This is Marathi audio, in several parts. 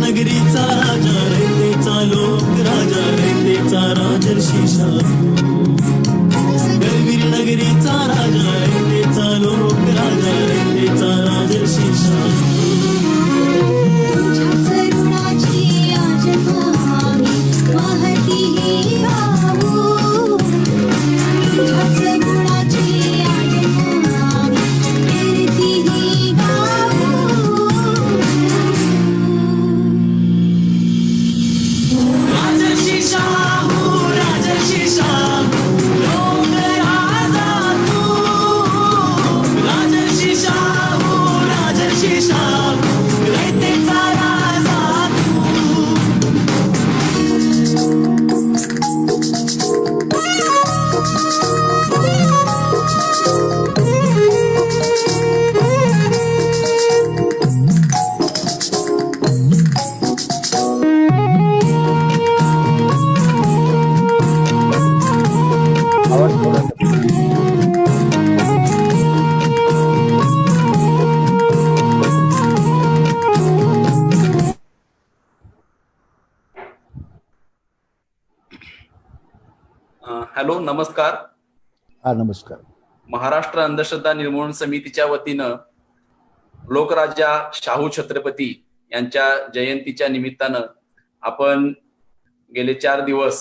नगरीचा राजा रयतेचा लोक राजा रयतेचा राजर्षी शाहू करवीर नगरीचा राजा रयतेचा लोक राजा रयतेचा राजर्षी शाहू हॅलो, नमस्कार. हा, नमस्कार. महाराष्ट्र अंधश्रद्धा निर्मूलन समितीच्या वतीनं लोकराजा शाहू छत्रपती यांच्या जयंतीच्या निमित्तानं आपण गेले 4 दिवस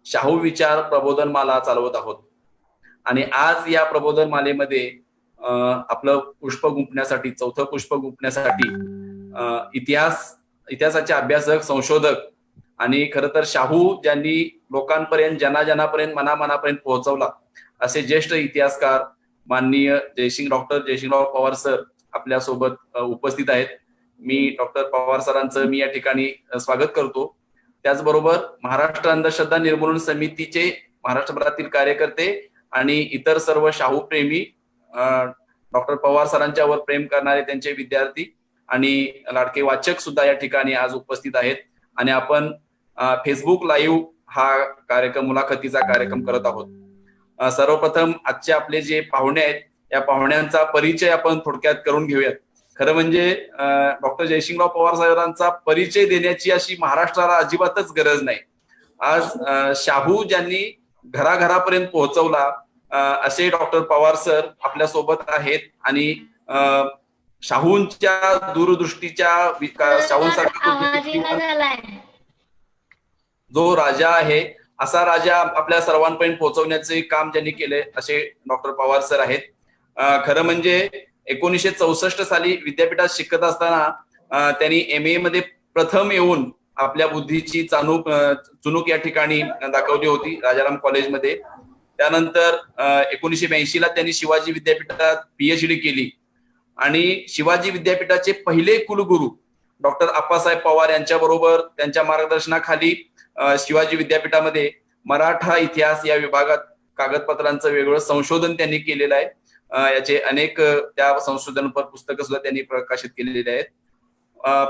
शाहू विचार प्रबोधन माला चालवत आहोत. आणि आज या प्रबोधन मालेमध्ये आपलं पुष्प गुंफण्यासाठी, चौथं पुष्प गुंफण्यासाठी इतिहासाचे अभ्यासक, संशोधक आणि खरं तर शाहू ज्यांनी लोकांपर्यंत, जनाजनापर्यंत, मनामनापर्यंत पोहोचवला असे ज्येष्ठ इतिहासकार माननीय डॉक्टर जयसिंगराव पवार सर आपल्या सोबत उपस्थित आहेत. मी डॉक्टर पवार सरांचं मी या ठिकाणी स्वागत करतो. त्याचबरोबर महाराष्ट्र अंधश्रद्धा निर्मूलन समितीचे महाराष्ट्रभरातील कार्यकर्ते आणि इतर सर्व शाहू प्रेमी, डॉक्टर पवार सरांच्यावर प्रेम करणारे त्यांचे विद्यार्थी आणि लाडके वाचक सुद्धा या ठिकाणी आज उपस्थित आहेत. आणि आपण फेसबुक लाईव्ह हा कार्यक्रम, मुलाखतीचा कार्यक्रम करत आहोत. सर्वप्रथम आजचे आपले जे पाहुणे आहेत, या पाहुण्यांचा परिचय आपण थोडक्यात करून घेऊयात. खरं म्हणजे डॉक्टर जयसिंगराव पवार साहेबांचा परिचय देण्याची अशी महाराष्ट्राला अजिबातच गरज नाही. आज शाहू ज्यांनी घराघरापर्यंत पोहोचवला असे डॉक्टर पवार सर आपल्या सोबत आहेत. आणि शाहूंच्या दूरदृष्टीच्या, शाहूंसारखा जो राजा आहे असा राजा आपल्या सर्वांपर्यंत पोहोचवण्याचे काम ज्यांनी केले असे डॉक्टर पवार सर आहेत. खरं म्हणजे 1964 साली विद्यापीठात शिकत असताना त्यांनी MA मध्ये प्रथम येऊन आपल्या बुद्धीची चुणूक या ठिकाणी दाखवली होती राजाराम कॉलेजमध्ये. त्यानंतर 1982 ला त्यांनी शिवाजी विद्यापीठात PhD केली आणि शिवाजी विद्यापीठाचे पहिले कुलगुरू डॉक्टर आप्पासाहेब पवार यांच्या बरोबर त्यांच्या मार्गदर्शनाखाली शिवाजी विद्यापीठामध्ये मराठा इतिहास या विभागात कागदपत्रांचं वेगळं संशोधन त्यांनी केलेलं आहे. याचे अनेक त्या संशोधनपर पुस्तकं सुद्धा त्यांनी प्रकाशित केलेली आहेत.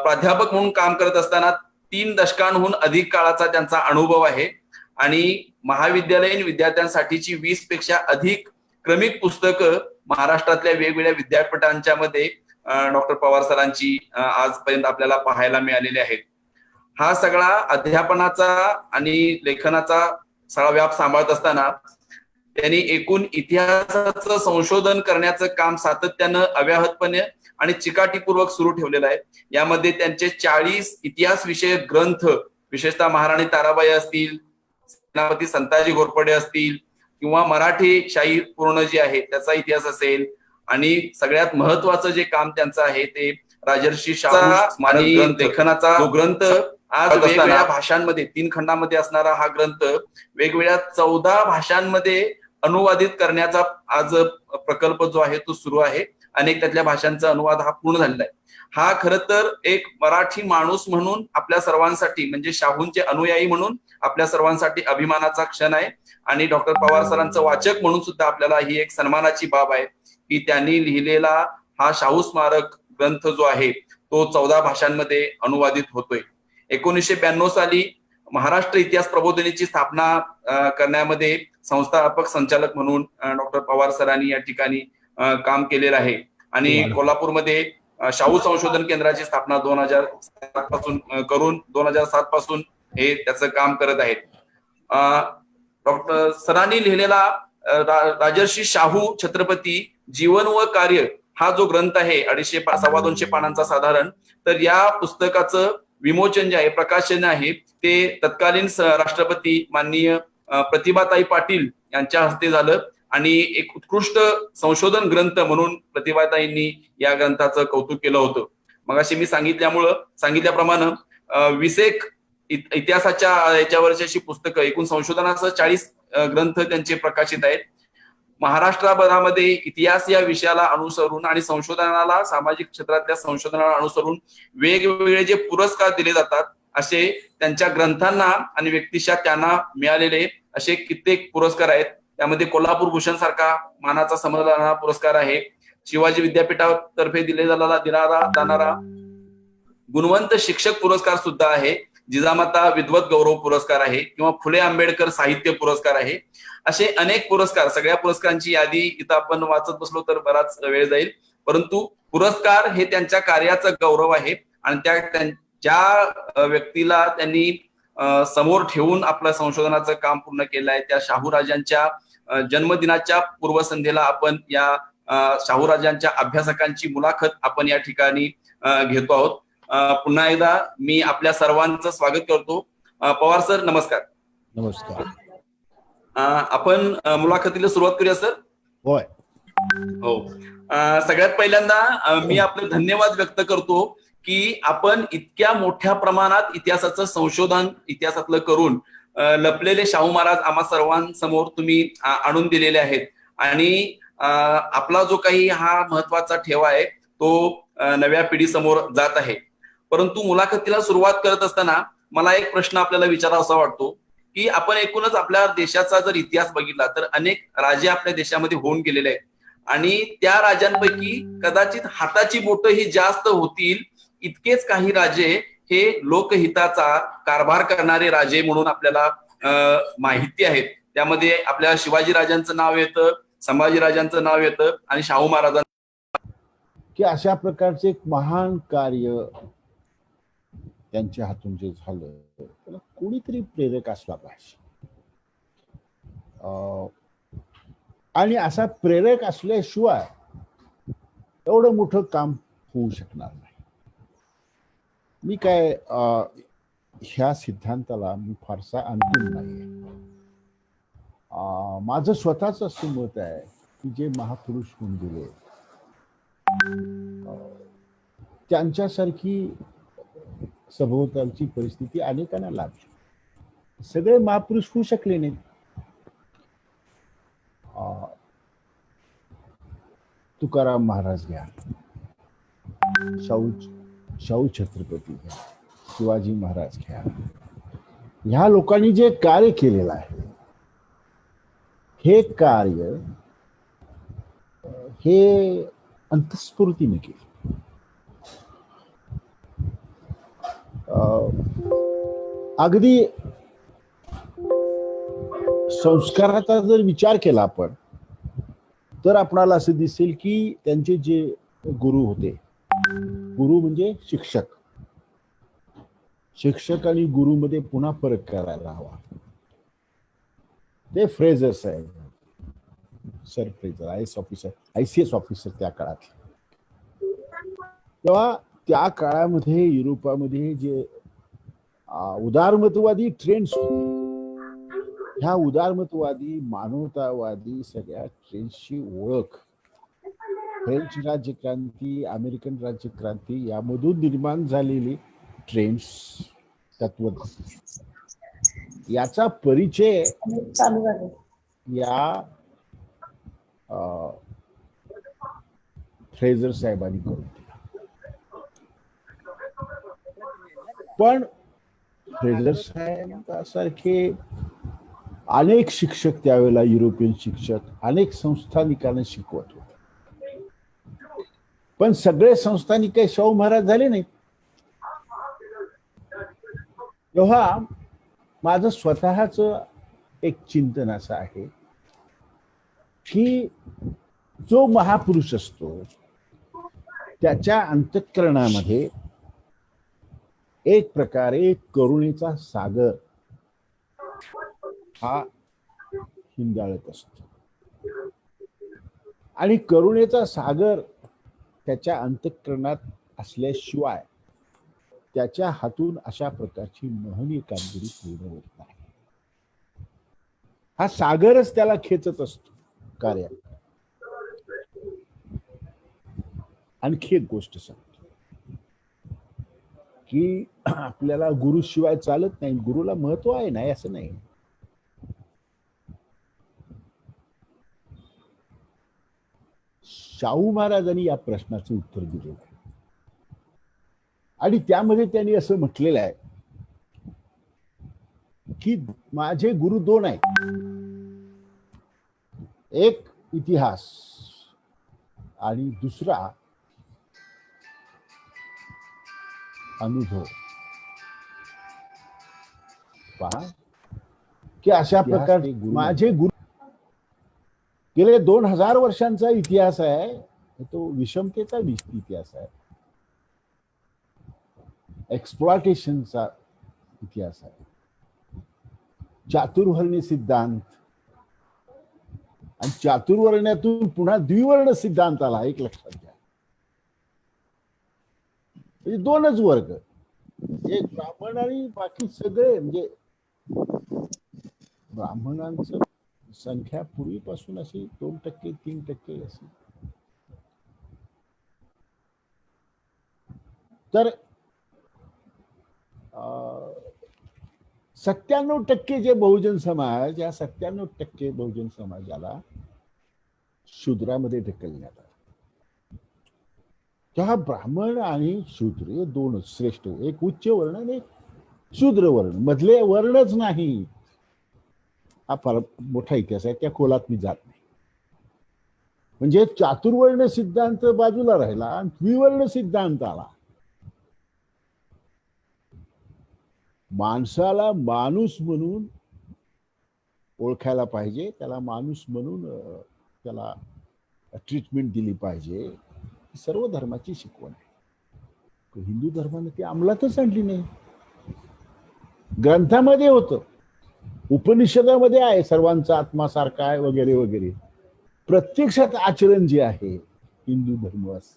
प्राध्यापक म्हणून काम करत असताना 3 दशकांहून अधिक काळाचा त्यांचा अनुभव आहे आणि महाविद्यालयीन विद्यार्थ्यांसाठीची 20 पेक्षा अधिक क्रमिक पुस्तकं महाराष्ट्रातल्या वेगवेगळ्या विद्यापीठांच्या मध्ये डॉक्टर पवार सरांची आजपर्यंत आपल्याला पाहायला मिळालेले आहेत. हा सगळा अध्यापनाचा आणि लेखनाचा सगळा व्याप सांभाळत असताना त्यांनी एकूण इतिहासाचं संशोधन करण्याचं काम सातत्यानं, अव्याहतपणे आणि चिकाटीपूर्वक सुरू ठेवलेलं आहे. यामध्ये त्यांचे 40 इतिहास विषयक ग्रंथ, विशेषतः महाराणी ताराबाई असतील, सेनापती संताजी घोरपडे असतील किंवा मराठी शाही पूर्ण जे आहे त्याचा इतिहास असेल, आणि सगळ्यात महत्वाचं जे काम त्यांचं आहे ते राजर्षी शाहू आणि लेखनाचा जो ग्रंथ आज वेगवेगळ्या भाषांमध्ये 3 खंडामध्ये असणारा हा ग्रंथ वेगवेगळ्या 14 भाषांमध्ये अनुवादित करण्याचा आज प्रकल्प जो आहे तो सुरू आहे. अनेक त्यातल्या भाषांचा अनुवाद हा पूर्ण झालेला आहे. हा खरं तर एक मराठी माणूस म्हणून आपल्या सर्वांसाठी, म्हणजे शाहूंचे अनुयायी म्हणून आपल्या सर्वांसाठी अभिमानाचा क्षण आहे. आणि डॉक्टर पवार सरांचं वाचक म्हणून सुद्धा आपल्याला ही एक सन्मानाची बाब आहे की त्यांनी लिहिलेला हा शाहू स्मारक ग्रंथ जो आहे तो 14 भाषांमध्ये अनुवादित होतोय. 1992 साली महाराष्ट्र इतिहास प्रबोधिनीची स्थापना करण्यामध्ये संस्थापक संचालक म्हणून डॉक्टर पवार सरांनी या ठिकाणी काम केलेलं आहे. आणि कोल्हापूरमध्ये शाहू संशोधन केंद्राची स्थापना 2007 पासून करून 2007 पासून हे त्याचं काम करत आहेत. डॉक्टर सरांनी लिहिलेला राजर्षी शाहू छत्रपती जीवन व कार्य हा जो ग्रंथ आहे 250-250 पानांचा साधारण, तर या पुस्तकाचं विमोचन जे आहे, प्रकाशन आहे, ते तत्कालीन राष्ट्रपती माननीय प्रतिभाताई पाटील यांच्या हस्ते झालं आणि एक उत्कृष्ट संशोधन ग्रंथ म्हणून प्रतिभाताईंनी या ग्रंथाचं कौतुक केलं होतं. मग अशी मी सांगितल्याप्रमाणे 20 इतिहासाच्या याच्यावरची अशी पुस्तकं, एकूण संशोधनाचं 40 ग्रंथ त्यांचे प्रकाशित आहेत. महाराष्ट्रभरामध्ये इतिहास या विषयाला अनुसरून आणि संशोधनाला, सामाजिक क्षेत्रातल्या संशोधनाला अनुसरून वेगवेगळे जे पुरस्कार दिले जातात, असे त्यांच्या ग्रंथांना आणि व्यक्तिशः त्यांना मिळालेले असे कित्येक पुरस्कार आहेत. त्यामध्ये कोल्हापूर भूषण सारखा मानाचा समजणारा पुरस्कार आहे, शिवाजी विद्यापीठातर्फे दिला जाणारा गुणवंत शिक्षक पुरस्कार सुद्धा आहे, जिजामाता विद्वत गौरव पुरस्कार आहे किंवा फुले आंबेडकर साहित्य पुरस्कार आहे. असे अनेक पुरस्कार, सगळ्या पुरस्कारांची यादी इथं आपण वाचत बसलो तर बराच वेळ जाईल, परंतु पुरस्कार हे त्यांच्या कार्याचा गौरव आहे आणि ज्या व्यक्तीला त्यांनी समोर ठेवून आपलं संशोधनाचं काम पूर्ण केलं आहे, त्या शाहूराजांच्या जन्मदिनाच्या पूर्वसंध्येला आपण या शाहूराजांच्या अभ्यासकांची मुलाखत आपण या ठिकाणी घेतो आहोत. पुन्हा एकदा मी आपल्या सर्वांचं स्वागत करतो. पवार सर, नमस्कार. नमस्कार. आपण मुलाखतीला सुरुवात करूया सर. होय. हो. सगळ्यात पहिल्यांदा मी आपले धन्यवाद व्यक्त करतो की आपण इतक्या मोठ्या प्रमाणात इतिहासाचं संशोधन इतिहासातलं करून लपलेले शाहू महाराज आम्हा सर्वांसमोर तुम्ही आणून दिलेले आहेत आणि आपला जो काही हा महत्वाचा ठेवा आहे तो नव्या पिढीसमोर जात आहे. परंतु मुलाखतीला सुरुवात करत असताना मला एक प्रश्न आपल्याला विचारावासा वाटतो की आपण एकूणच आपल्या देशाचा जर इतिहास बघितला तर अनेक राजे आपल्या देशामध्ये होऊन गेलेले आहेत आणि त्या राजांपैकी कदाचित हाताची बोटं ही जास्त होतील इतकेच काही राजे हे लोकहिताचा कारभार करणारे राजे म्हणून आपल्याला माहिती आहेत. त्यामध्ये आपल्या शिवाजी राजांचं नाव येतं, संभाजी राजांचं नाव येतं आणि शाहू महाराजांचं. की अशा प्रकारचे एक महान कार्य त्यांच्या हातून जे झालं त्याला कोणीतरी प्रेरक असला पाहिजे आणि असा प्रेरक असल्याशिवाय एवढं मोठं काम होऊ शकणार नाही. मी काय ह्या सिद्धांताला मी फारसा अंतिम नाही. माझं स्वतःच असं मत आहे की जे महापुरुष होऊन गेले त्यांच्यासारखी सभोवतालची परिस्थिती अनेकांना लाभली. सगळे महापुरुष होऊ शकले नाहीत. तुकाराम महाराज घ्या, शाहू छत्रपती घ्या, शिवाजी महाराज घ्या, ह्या लोकांनी जे कार्य केलेलं आहे हे कार्य हे अंतस्फूर्तीने केले. अगदी संस्काराचा जर विचार केला आपण तर आपणाला असं दिसेल की त्यांचे जे गुरु होते, गुरु म्हणजे शिक्षक आणि गुरु मध्ये पुन्हा फरक करायला हवा. ते फ्रेझर साहेब, सर फ्रेझर, ICS ऑफिसर त्या काळात. तेव्हा त्या काळामध्ये युरोपामध्ये जे उदारमतवादी ट्रेंड्स होते, ह्या उदारमतवादी मानवतावादी सगळ्या ट्रेंड्सची ओळख फ्रेंच राज्यक्रांती, अमेरिकन राज्यक्रांती यामधून निर्माण झालेली ट्रेंड्स, तत्व, याचा परिचय या फ्रेझर साहेबांनी करून दिला. पण फ्रेझर साहेबांसारखे अनेक शिक्षक त्यावेळेला, युरोपियन शिक्षक अनेक संस्थानिकांना शिकवत होते. पण सगळे संस्थानिक काही शाहू महाराज झाले नाहीत. तेव्हा माझं स्वतःच एक चिंतन असं आहे की जो महापुरुष असतो त्याच्या अंतःकरणामध्ये एक प्रकारे करुणेचा सागर हा हिंदाळत असतो आणि करुणेचा सागर त्याच्या अंतःकरणात असल्याशिवाय त्याच्या हातून अशा प्रकारची महनीय कामगिरी पूर्ण होत नाही. हा सागरच त्याला खेचत असतो कार्यात. आणखी एक गोष्ट सांगतो की आपल्याला गुरुशिवाय चालत नाही. गुरुला महत्व आहे नाही असं नाही. शाहू महाराजांनी या प्रश्नाचं उत्तर दिलेलं आहे आणि त्यामध्ये त्यांनी असं म्हटलेलं आहे की माझे गुरु दोन आहेत. एक इतिहास आणि दुसरा अनुभव. पहा की अशा प्रकारे माझे गुरु गेले 2000 वर्षांचा इतिहास आहे. तो विषमतेचा इतिहास आहे, एक्सप्लॉटेशनचा इतिहास आहे, चातुर्वर्ण्य सिद्धांत आणि चातुर्वर्ण्यातून पुन्हा द्विवर्ण सिद्धांत आला. एक लक्षात घ्या, म्हणजे दोनच वर्ग, एक ब्राह्मण आणि बाकी सगळे. म्हणजे ब्राह्मणांचं संख्या पूर्वीपासून अशी 2%, 3% अशी. तर 97% जे बहुजन समाज, या 97% बहुजन समाजाला शूद्रामध्ये ढकलण्यात आलं. तेव्हा ब्राह्मण आणि शूद्र हे दोनच श्रेष्ठ, एक उच्च वर्ण आणि एक शूद्र वर्ण, मधले वर्णच नाही. हा फार मोठा इतिहास आहे, त्या खोलात मी जात नाही. म्हणजे चातुर्वर्ण सिद्धांत बाजूला राहिला आणि द्विवर्ण सिद्धांत आला. माणसाला माणूस म्हणून ओळखायला पाहिजे, त्याला माणूस म्हणून त्याला ट्रीटमेंट दिली पाहिजे. सर्व धर्माची शिकवण आहे. हिंदू धर्माने ती अंमलातच आणली नाही. ग्रंथामध्ये होतं, उपनिषदामध्ये आहे, सर्वांचा आत्मा सारखा आहे वगैरे वगैरे. प्रत्यक्षात आचरण जे आहे हिंदू धर्मवास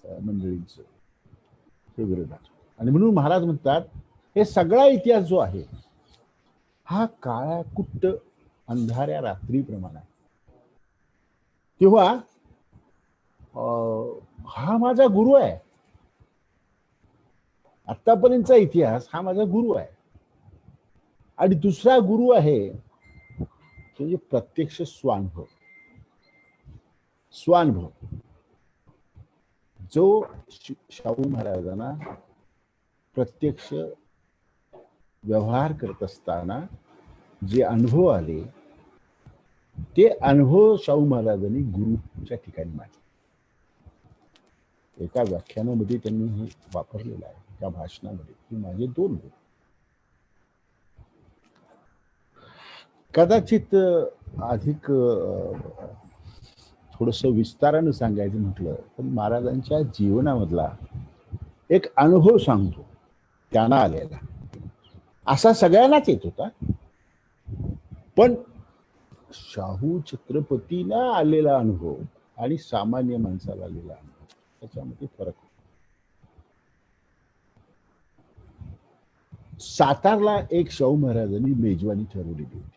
मंडळींचं हे विरोधात. आणि म्हणून महाराज म्हणतात हे सगळा इतिहास जो आहे हा काळ्या कुट्ट अंधाऱ्या रात्रीप्रमाणे आहे. तेव्हा हा माझा गुरु आहे. आतापर्यंतचा इतिहास हा माझा गुरु आहे. आणि दुसरा गुरु आहे म्हणजे प्रत्यक्ष स्वानुभव. स्वानुभव जो शाहू महाराजांना प्रत्यक्ष व्यवहार करत असताना जे अनुभव आले ते अनुभव शाहू महाराजांनी गुरुच्या ठिकाणी मांडले. एका व्याख्यानामध्ये त्यांनी हे वापरलेलं आहे, एका भाषणामध्ये, की माझे दोन गुरु. कदाचित अधिक थोडस विस्तारानं सांगायचं म्हटलं तर महाराजांच्या जीवनामधला एक अनुभव सांगतो त्यांना आलेला. असा सगळ्यांनाच येत होता, पण शाहू छत्रपतींना आलेला अनुभव आणि सामान्य माणसाला आलेला अनुभव त्याच्यामध्ये फरक होता. सातारला एक शाहू महाराजांनी मेजवानी ठरवलेली होती.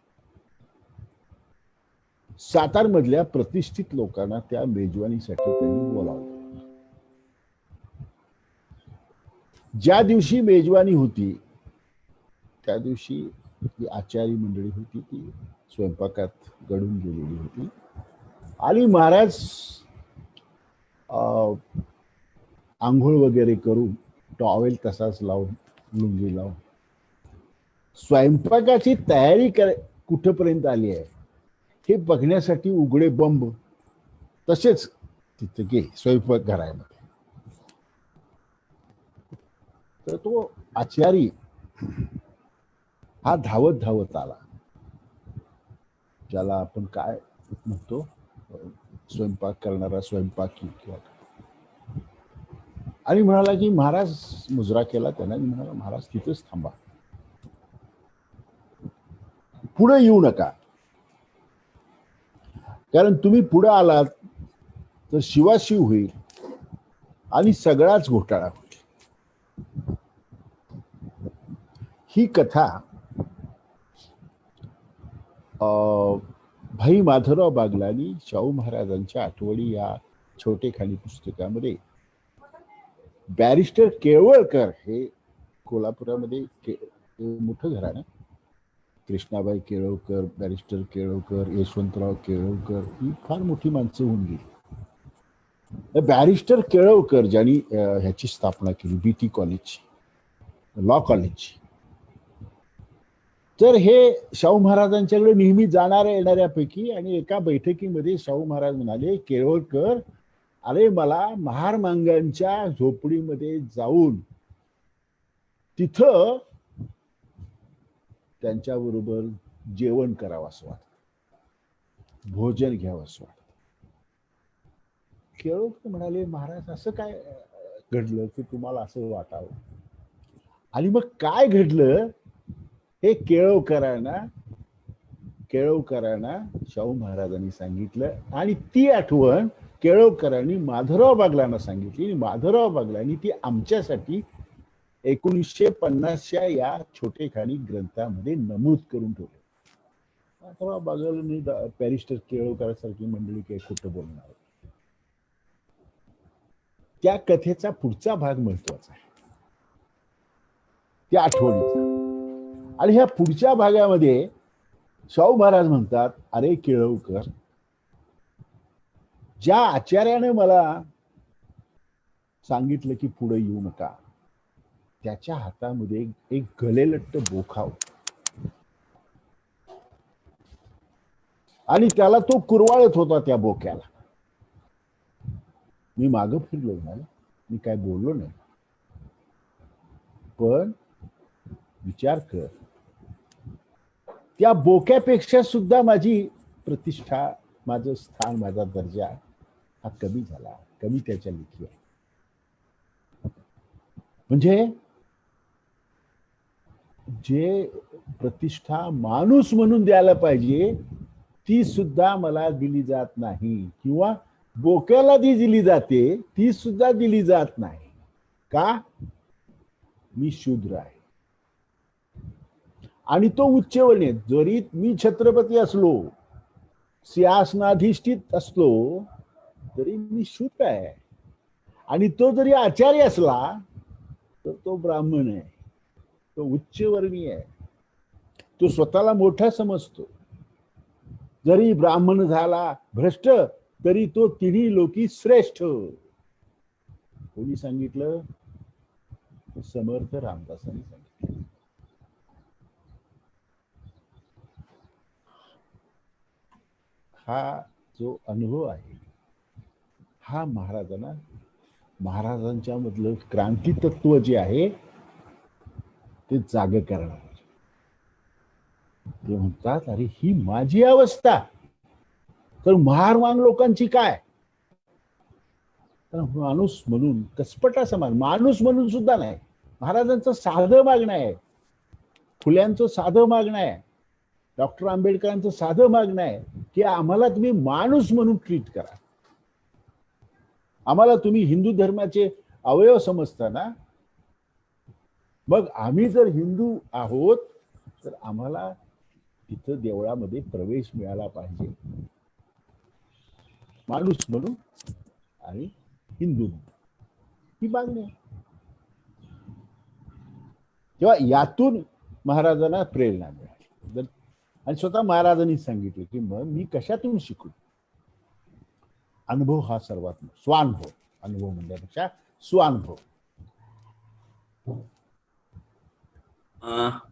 सातार मधल्या प्रतिष्ठित लोकांना त्या मेजवानीसाठी त्यांनी बोलावलं. ज्या दिवशी मेजवानी होती त्या दिवशी जी आचारी मंडळी होती ती स्वयंपाकात गळून गेलेली होती आणि महाराज आंघोळ वगैरे करून टॉवेल तसाच लावून लुंगी लावून स्वयंपाकाची तयारी कुठपर्यंत आली आहे हे बघण्यासाठी उघडे बंब तसेच तिथे गेले स्वयंपाक घरामध्ये. तर तो आचारी हा धावत धावत आला, ज्याला आपण काय म्हणतो स्वयंपाक करणारा स्वयंपाकी किंवा आणि म्हणाला की महाराज, मुजरा केला त्यानं, म्हणाला महाराज तिथेच थांबा, पुढे येऊ नका, कारण तुम्ही पुढे आलात तर शिवाशिव होईल आणि सगळाच घोटाळा होईल. ही कथा भाई माधवराव बागलानी शाहू महाराजांच्या आठवणी या छोटेखानी पुस्तकामध्ये, बॅरिस्टर केळवळकर हे कोल्हापुरामध्ये मोठं घराणं, कृष्णाबाई केळवकर, बॅरिस्टर केळवकर, यशवंतराव केळवकर ही फार मोठी माणसं होऊन गेली. बॅरिस्टर केळवकर ज्यांनी ह्याची स्थापना केली, BT कॉलेज, लॉ कॉलेज, तर हे शाहू महाराजांच्याकडे नेहमी जाणाऱ्या येणाऱ्यापैकी, आणि एका बैठकीमध्ये शाहू महाराज म्हणाले, केळवळकर, अरे मला महारमांगांच्या झोपडीमध्ये जाऊन तिथं त्यांच्याबरोबर जेवण करावं असं वाटतं, भोजन घ्यावं असं वाटतं. केळवळकर म्हणाले, महाराज असं काय घडलं की तुम्हाला असं वाटावं? आणि मग काय घडलं हे केळवकरांना शाहू महाराजांनी सांगितलं, आणि ती आठवण केळवकरांनी माधवराव बागलांना सांगितली, आणि माधवराव बागलांनी ती आमच्यासाठी 1950च्या या छोटेखानी ग्रंथामध्ये नमूद करून ठेवले. माधवराव बागलांनी बॅरिस्टर केळवकरांसारखी मंडळी काही खोटं बोलणार. त्या कथेचा पुढचा भाग महत्वाचा आहे, त्या आठवणीचा. आणि ह्या पुढच्या भागामध्ये शाहू महाराज म्हणतात, अरे केळवकर, ज्या आचार्याने मला सांगितलं की पुढे येऊ नका, त्याच्या हातामध्ये एक गलेलट्ट बोखा होता, आणि त्याला तो कुरवाळत होता त्या बोक्याला. मी मागं फिरलो नाही, मी काय बोललो नाही, पण विचार कर, त्या बोक्यापेक्षा सुद्धा माझी प्रतिष्ठा, माझं स्थान, माझा दर्जा हा कमी झाला, कमी त्याच्या लेखी आहे. म्हणजे जे प्रतिष्ठा माणूस म्हणून द्यायला पाहिजे ती सुद्धा मला दिली जात नाही, किंवा बोक्याला ती दिली जाते ती सुद्धा दिली जात नाही. का? मी शूद्र आहे, आणि तो उच्चवर्णीय. जरी मी छत्रपती असलो, सिंहासनाधिष्ठित असलो, तरी मी शूद्र आहे. आणि तो जरी आचार्य असला तर तो ब्राह्मण आहे, तो उच्चवर्णीय आहे, तो स्वतःला मोठा समजतो. जरी ब्राह्मण झाला भ्रष्ट, तरी तो तिन्ही लोकी श्रेष्ठ. कोणी सांगितलं? समर्थ रामदासांनी सांगितलं. हा जो अनुभव आहे हा महाराजांच्या मधलं क्रांती तत्व जे आहे ते जाग करणार. ते म्हणतात, अरे ही माझी अवस्था, तर महारवांग लोकांची काय? तर माणूस म्हणून कसपटा समाज, माणूस म्हणून सुद्धा नाही. महाराजांचं साधं मागणं आहे, फुल्यांचं साधं मागणं आहे, डॉक्टर आंबेडकरांचं साधं मागणं आहे की आम्हाला तुम्ही माणूस म्हणून ट्रीट करा. आम्हाला तुम्ही हिंदू धर्माचे अवयव समजता ना, मग आम्ही जर हिंदू आहोत तर आम्हाला तिथं देवळामध्ये प्रवेश मिळाला पाहिजे, माणूस म्हणून आणि हिंदू म्हणून. ही मागणी आहे. तेव्हा यातून महाराजांना प्रेरणा मिळाली, आणि स्वतः महाराजांनी सांगितलं की मग मी कशातून शिकू. अनुभव हा सर्वात स्वानुभव, अनुभव म्हणण्यापेक्षा स्वानुभव.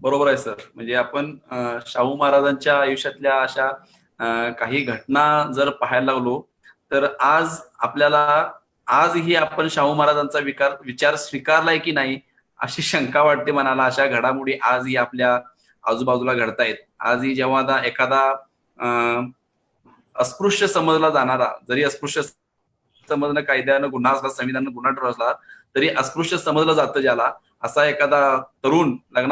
बरोबर आहे सर. म्हणजे आपण शाहू महाराजांच्या आयुष्यातल्या अशा काही घटना जर पाहायला लागलो तर आज आपल्याला, आजही आपण शाहू महाराजांचा विचार स्वीकारलाय की नाही अशी शंका वाटते मनाला. अशा घडामोडी आजही आपल्या आजूबाजूला घडतायत. आजही जेव्हा एखादा अस्पृश्य समजला जाणारा, जरी अस्पृश्य समजणं कायद्यानं गुन्हा असला, संविधानानं गुन्हा ठरवला असला, तरी अस्पृश्य समजलं जातं ज्याला, असा एखादा तरुण लग्न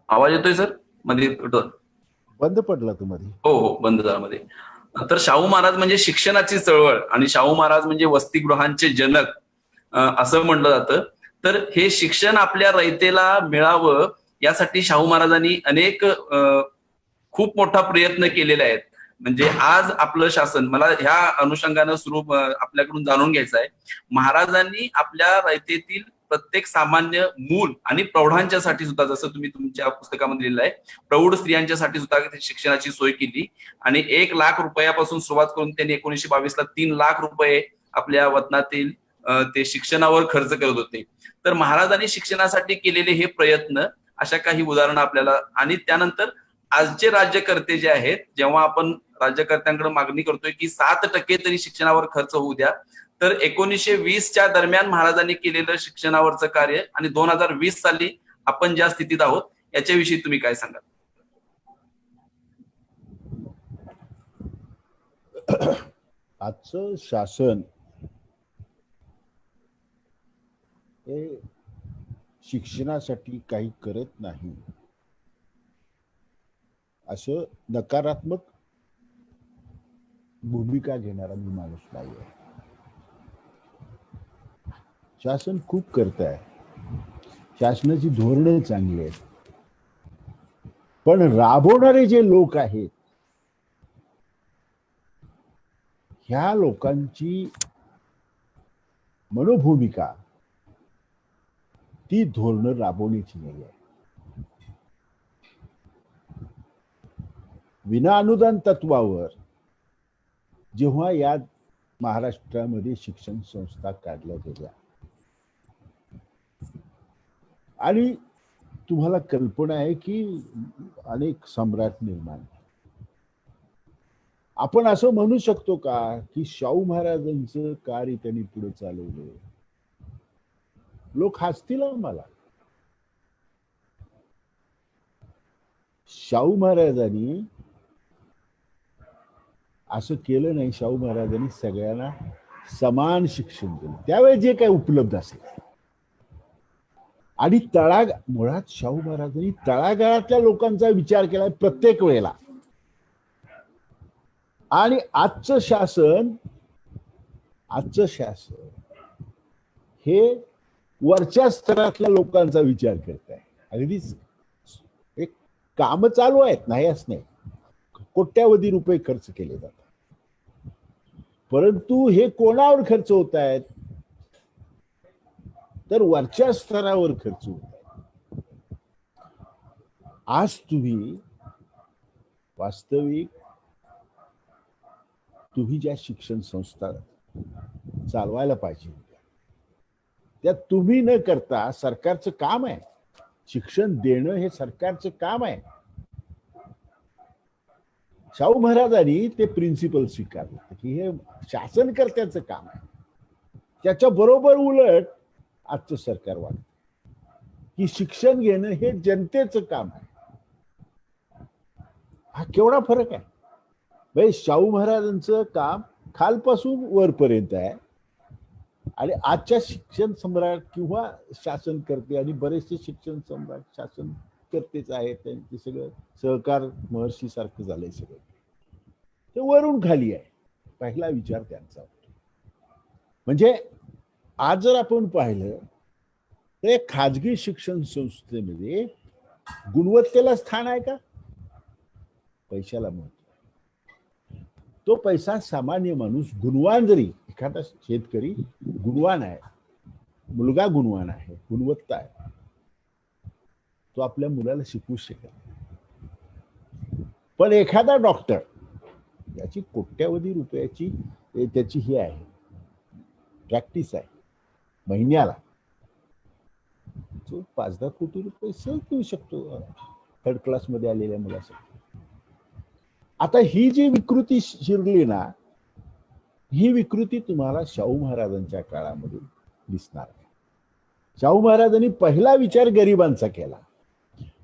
आवाज येतोय सर मध्ये? बंद पडला तू मध्ये. हो हो, बंद झाला मध्ये. तर शाहू महाराज म्हणजे शिक्षणाची चळवळ आणि शाहू महाराज म्हणजे वसतिगृहांचे जनक असं म्हणलं जातं. तर हे शिक्षण आपल्या रयतेला मिळावं यासाठी शाहू महाराजांनी अनेक खूप मोठा प्रयत्न केलेले आहेत. म्हणजे आज आपलं शासन, मला ह्या अनुषंगानं सुरू आपल्याकडून जाणून घ्यायचं आहे, महाराजांनी आपल्या रयतेतील प्रत्येक सामान्य मूल आणि प्रौढांच्यासाठी सुद्धा, जसं तुम्ही तुमच्या पुस्तकामध्ये लिहिलं आहे, प्रौढ स्त्रियांच्यासाठी सुद्धा शिक्षणाची सोय केली आणि 1,00,000 रुपयापासून सुरुवात करून त्यांनी 1922 ला 3,00,000 रुपये आपल्या वतनातील ते शिक्षणावर खर्च करत होते. तर महाराजांनी शिक्षणासाठी केलेले हे प्रयत्न, अशा काही उदाहरणं आपल्याला, आणि त्यानंतर आजचे राज्यकर्ते जे आहेत, जेव्हा आपण राज्यकर्त्यांकडे मागणी करतोय की 7% तरी शिक्षणावर खर्च होऊ द्या, तर 1920च्या दरम्यान महाराजांनी केलेलं शिक्षणावरचं कार्य आणि 2020 साली आपण ज्या स्थितीत आहोत याच्याविषयी तुम्ही काय सांगाल? आजचं शासन हे शिक्षणासाठी काही करत नाही असं नकारात्मक भूमिका घेणारा मी माणूस नाही आहे. शासन खूप करत आहे, शासनाची धोरणं चांगली आहेत, पण राबवणारे जे लोक आहेत ह्या लोकांची मनोभूमिका ती धोरणं राबवण्याची नाही आहे. विना अनुदान तत्वावर जेव्हा या महाराष्ट्रामध्ये शिक्षण संस्था काढल्या गेल्या आणि तुम्हाला कल्पना आहे की अनेक सम्राट निर्माण, आपण असं म्हणू शकतो का की शाहू महाराजांचं कार्य त्यांनी पुढे चालवलं? लोक हसतील आम्हाला. शाहू महाराजांनी असं केलं नाही. शाहू महाराजांनी सगळ्यांना समान शिक्षण दिलं त्यावेळी जे काही उपलब्ध असेल, आणि मुळात शाहू महाराजांनी तळागाळातल्या लोकांचा विचार केला प्रत्येक वेळेला. आणि आजचं शासन हे वरच्या स्तरातल्या लोकांचा विचार करत आहे. अगदीच एक काम चालू आहेत, नाही असं नाही, कोट्यावधी रुपये खर्च केले जातात, परंतु हे कोणावर खर्च होत आहेत? तर वरच्या स्तरावर खर्च होत आहेत. आज तुम्ही वास्तविक तुम्ही ज्या शिक्षण संस्था चालवायला पाहिजे त्या तुम्ही न करता सरकारचं काम आहे. शिक्षण देणं हे सरकारचं काम आहे. शाहू महाराजांनी ते प्रिन्सिपल स्वीकारलं की हे शासनकर्त्याचं काम आहे. त्याच्या बरोबर उलट आजचं सरकार वाटतं की शिक्षण घेणं हे जनतेचं काम आहे. हा केवढा फरक आहे. भाई शाहू महाराजांचं काम खालपासून वरपर्यंत आहे आणि आजच्या शिक्षण सम्राट किंवा शासनकर्ते, आणि बरेचसे शिक्षण सम्राट शासनकर्तेच आहेत, त्यांचे सगळं सहकार महर्षी सारखं झालंय सगळं, ते वरून खाली आहे. पहिला विचार त्यांचा होतो. म्हणजे आज जर आपण पाहिलं तर खाजगी शिक्षण संस्थेमध्ये गुणवत्तेला स्थान आहे का? पैशाला महत्व. तो पैसा सामान्य माणूस गुणवान, जरी एखादा शेतकरी गुणवान आहे, मुलगा गुणवान आहे, गुणवत्ता आहे, तो आपल्या मुलाला शिकवू शकेल. पण एखादा डॉक्टर, याची कोट्यावधी रुपयाची त्याची ही आहे, प्रॅक्टिस आहे, महिन्याला तो 5-10 कोटी रुपये सहज देऊ शकतो थर्ड क्लास मध्ये आलेल्या मुलासाठी. आता ही जी विकृती शिरली ना, ही विकृती तुम्हाला शाहू महाराजांच्या काळामध्ये दिसणार. शाहू महाराजांनी पहिला विचार गरिबांचा केला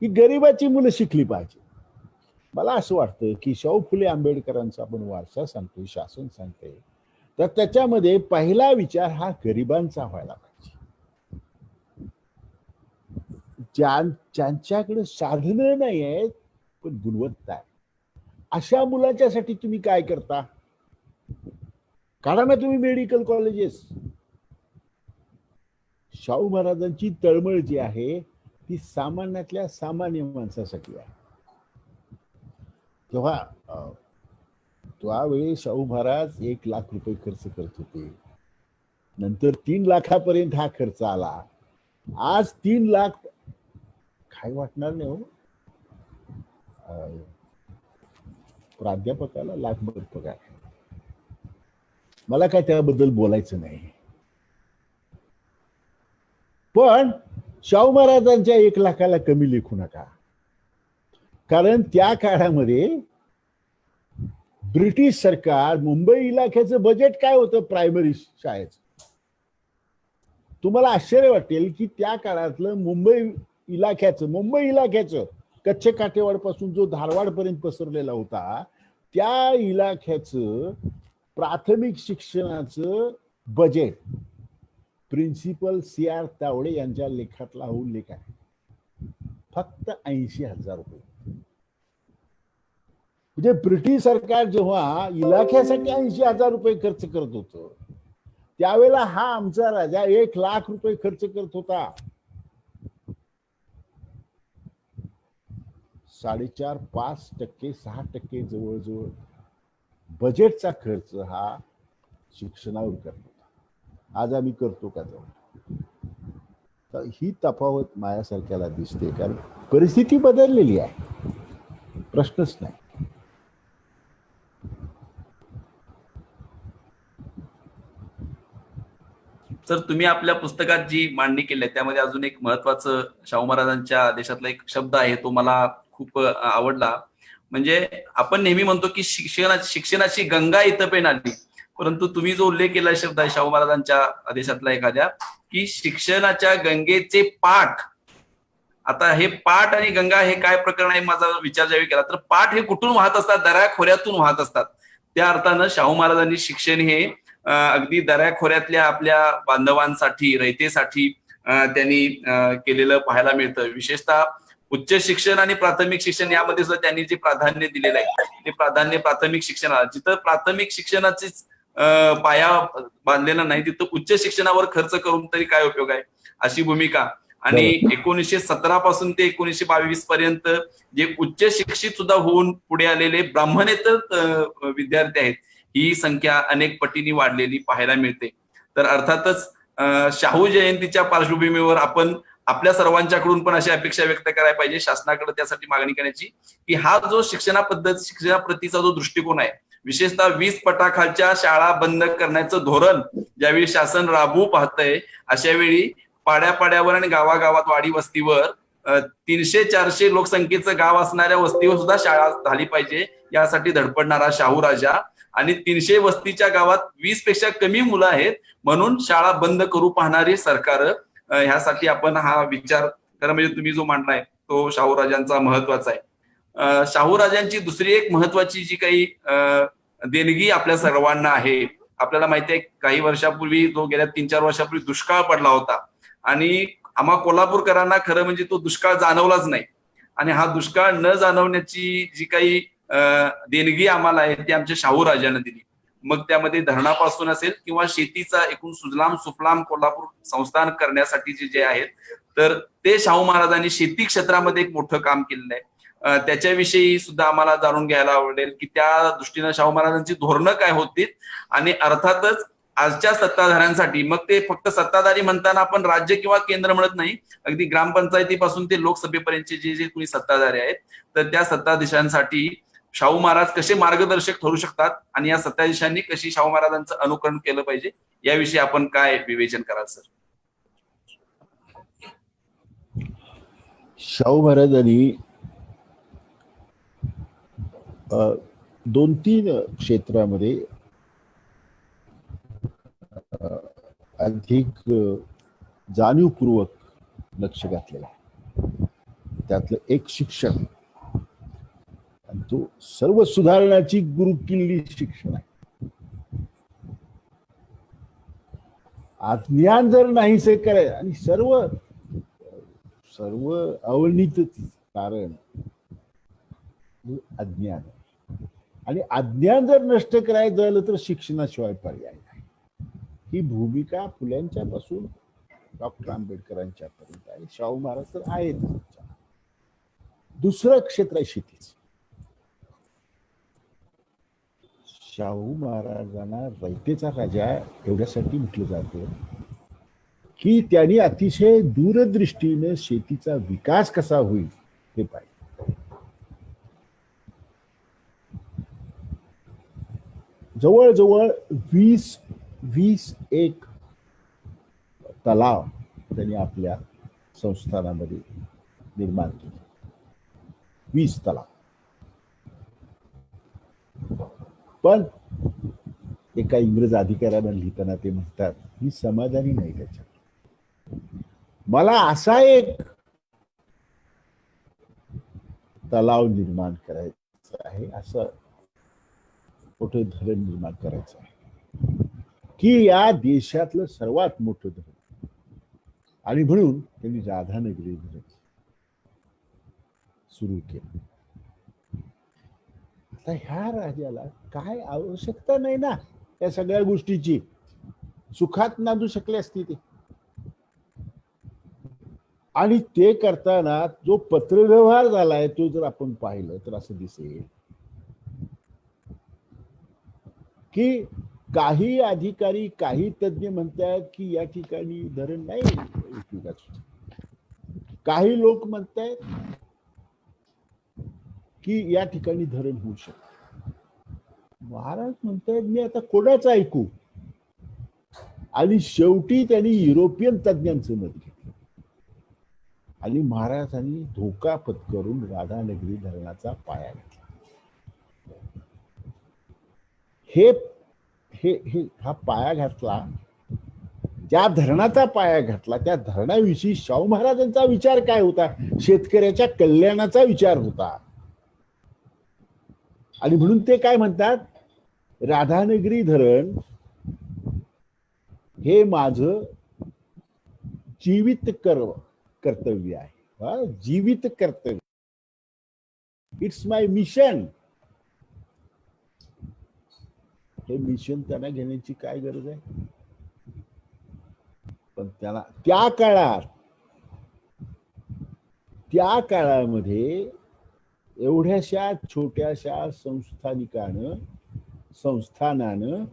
की गरिबाची मुलं शिकली पाहिजे. मला असं वाटतं की शाहू फुले आंबेडकरांचा आपण वारसा सांगतोय, शासन सांगतोय, तर त्याच्यामध्ये पहिला विचार हा गरिबांचा व्हायला पाहिजे. ज्यांच्याकडे साधनं नाही आहेत पण गुणवत्ता आहे, अशा मुलांच्यासाठी तुम्ही काय करता? काढा ना तुम्ही मेडिकल कॉलेजेस. शाहू महाराजांची तळमळ जी आहे ती सामान्यातल्या सामान्य माणसासाठी आहे. तेव्हा त्यावेळी शाहू महाराज 1 लाख रुपये खर्च करत होते, नंतर 3 लाखापर्यंत हा खर्च आला. आज 3 लाख काय वाटणार नाही हो. प्राध्यापकाला लाखभर पगार. मला काय त्याबद्दल बोलायचं नाही, पण शाहू महाराजांच्या 1 लाखाला कमी लेखू नका. कारण त्या काळामध्ये ब्रिटिश सरकार, मुंबई इलाख्याचं बजेट काय होतं प्रायमरी शाळेचं, तुम्हाला आश्चर्य वाटेल की त्या काळातलं मुंबई इलाख्याचं कच्छ काठेवाडपासून जो धारवाड पर्यंत पसरलेला होता, त्या इलाख्याचं प्राथमिक शिक्षणाचं बजेट प्रिन्सिपल C.R. तावडे यांच्या लेखातला हा उल्लेख आहे, फक्त 80,000 रुपये. म्हणजे ब्रिटिश सरकार जेव्हा इलाख्यासाठी 80,000 रुपये खर्च करत होतं, त्यावेळेला हा आमचा राजा 1 लाख रुपये खर्च करत होता. 4.5-5%, 6% जवळजवळ बजेटचा खर्च हा शिक्षणावर करतो. आज आम्ही करतो का जवळ? तर ही तफावत माझ्यासारख्याला दिसते, कारण परिस्थिती बदललेली आहे, प्रश्नच नाही. तर तुम्ही आपल्या पुस्तकात जी मांडणी केली आहे त्यामध्ये अजून एक महत्वाचं शाहू महाराजांच्या आदेशातला एक शब्द आहे, तो मला खूप आवडला. म्हणजे आपण नेहमी म्हणतो की शिक्षणाची गंगा इथं पेन आली, परंतु तुम्ही जो उल्लेख केला शब्द आहे शाहू महाराजांच्या आदेशातला एखाद्या, की शिक्षणाच्या गंगेचे पाठ. आता हे पाठ आणि गंगा हे काय प्रकरण आहे, माझा विचार ज्यावेळी केला तर पाठ हे कुठून वाहत असतात? दऱ्याखोऱ्यातून वाहत असतात. त्या अर्थानं शाहू महाराजांनी शिक्षण हे अगदी दऱ्याखोऱ्यातल्या आपल्या बांधवांसाठी, रयतेसाठी त्यांनी केलेलं पाहायला मिळतं. विशेषतः उच्च शिक्षण आणि प्राथमिक शिक्षण यामध्ये सुद्धा त्यांनी जे प्राधान्य दिलेलं आहे ते प्राधान्य प्राथमिक शिक्षणाला. जिथं प्राथमिक शिक्षणाचीच पाया बांधलेला नाही तिथं उच्च शिक्षणावर खर्च करून तरी काय उपयोग आहे, अशी भूमिका. आणि 1917 पासून ते 1922 पर्यंत जे उच्च शिक्षित सुद्धा होऊन पुढे आलेले ब्राह्मणेतर विद्यार्थी आहेत, ही संख्या अनेक पटीने वाढलेली पाहायला मिळते. तर अर्थातच शाहू जयंतीच्या पार्श्वभूमीवर आपण आपल्या सर्वांच्याकडून पण अशी अपेक्षा व्यक्त करायला पाहिजे, शासनाकडे त्यासाठी मागणी करण्याची, की हा जो शिक्षणाप्रतीचा जो दृष्टिकोन आहे, विशेषतः 20 पटाखालच्या शाळा बंद करण्याचं धोरण ज्यावेळी शासन राबवू पाहतंय, अशा वेळी पाड्यापाड्यावर आणि गावागावात, वाडी वस्तीवर 300-400 लोकसंख्येचं गाव असणाऱ्या वस्तीवर सुद्धा शाळा झाली पाहिजे, यासाठी धडपडणारा शाहू राजा. आणि 300 वस्तीच्या गावात 20 पेक्षा कमी मुलं आहेत म्हणून शाळा बंद करू पाहणारी सरकार, ह्यासाठी आपण हा विचार खरं म्हणजे तुम्ही जो मांडलाय तो शाहू राजांचा महत्वाचा आहे. शाहू राजांची दुसरी एक महत्वाची जी काही देणगी आपल्या सर्वांना आहे, आपल्याला माहिती आहे काही वर्षापूर्वी, जो गेल्या 3-4 वर्षापूर्वी दुष्काळ पडला होता आणि आम्हा कोल्हापूरकरांना खरं म्हणजे तो दुष्काळ जाणवलाच नाही. आणि हा दुष्काळ न जाणवण्याची जी काही देणगी आम्हाला आहे ती आमच्या शाहू राजाने दिली. मग त्यामध्ये धरणापासून असेल किंवा शेतीचा एकूण सुजलाम सुफलाम कोल्हापूर संस्थान करण्यासाठी जे आहेत, तर ते शाहू महाराजांनी शेती क्षेत्रामध्ये एक मोठं काम केलेलं आहे. त्याच्याविषयी सुद्धा आम्हाला जाणून घ्यायला आवडेल की त्या दृष्टीनं शाहू महाराजांची धोरणं काय होती. आणि अर्थातच आजच्या सत्ताधाऱ्यांसाठी, मग ते फक्त सत्ताधारी म्हणताना आपण राज्य किंवा केंद्र म्हणत नाही, अगदी ग्रामपंचायतीपासून ते लोकसभेपर्यंतचे जे जे कोणी सत्ताधारी आहेत, तर त्या सत्ताधीशांसाठी शाहू महाराज कसे मार्गदर्शक ठरू शकतात आणि या सत्ताधीशांनी कशी शाहू महाराजांचं अनुकरण केलं पाहिजे याविषयी आपण काय विवेचन कराल सर? शाहू महाराजांनी 2-3 क्षेत्रामध्ये अधिक जाणीवपूर्वक लक्ष घातलेलं आहे. त्यातलं एक शिक्षण, आणि तो सर्व सुधारणाची गुरुकिल्ली शिक्षण आहे. अज्ञान जर नाहीसे करायचं, आणि सर्व सर्व अवनीत कारण अज्ञान, आणि अज्ञान जर नष्ट करायचं झालं तर शिक्षणाशिवाय पर्याय नाही. ही भूमिका फुल्यांच्या पासून डॉक्टर आंबेडकरांच्या पर्यंत आहे. शाहू महाराज तर आहेत. दुसरं क्षेत्र आहे शेतीच. शाहू महाराजांना रयतेचा राजा एवढ्यासाठी म्हटलं जातं की त्यांनी अतिशय दूरदृष्टीने शेतीचा विकास कसा होईल हे पाहिजे. जवळजवळ 21 तलाव त्यांनी आपल्या संस्थानामध्ये निर्माण केले. 20 तलाव. पण एका इंग्रज अधिकाऱ्यानं लिहिताना ते म्हणतात, मी समाधानी नाही त्याच्यात. मला असा एक तलाव निर्माण करायचा आहे, असं मोठं धरण निर्माण करायचं आहे की या देशातलं सर्वात मोठं धरण. आणि म्हणून त्यांनी राधानगरी धरण सुरू केलं. आता ह्या राजाला काय आवश्यकता नाही ना या सगळ्या गोष्टीची. सुखात नांदू शकले असते ते. आणि ते करताना जो पत्रव्यवहार झालाय तो जर आपण पाहिलं तर असं दिसेल की काही अधिकारी, काही तज्ञ म्हणतात की या ठिकाणी धरण नाही उपयोगाचं. काही लोक म्हणतात की या ठिकाणी धरण होऊ शकतं. महाराज म्हणतात मी आता कोणाचं ऐकू. आणि शेवटी त्यांनी युरोपियन तज्ञांचं मत घेतलं आणि महाराजांनी धोका पत्करून राधानगरी धरणाचा पाया घातला. हा पाया घातला, ज्या धरणाचा पाया घातला त्या धरणाविषयी शाहू महाराजांचा विचार काय होता? शेतकऱ्याच्या कल्याणाचा विचार होता. आणि म्हणून ते काय म्हणतात, राधानगरी धरण हे माझं जीवित कर्तव्य आहे. जीवित कर्तव्य. It's my mission. हे मिशन त्यांना घेण्याची काय गरज आहे? पण त्याला त्या काळामध्ये एवढ्याशा छोट्याशा संस्थानानं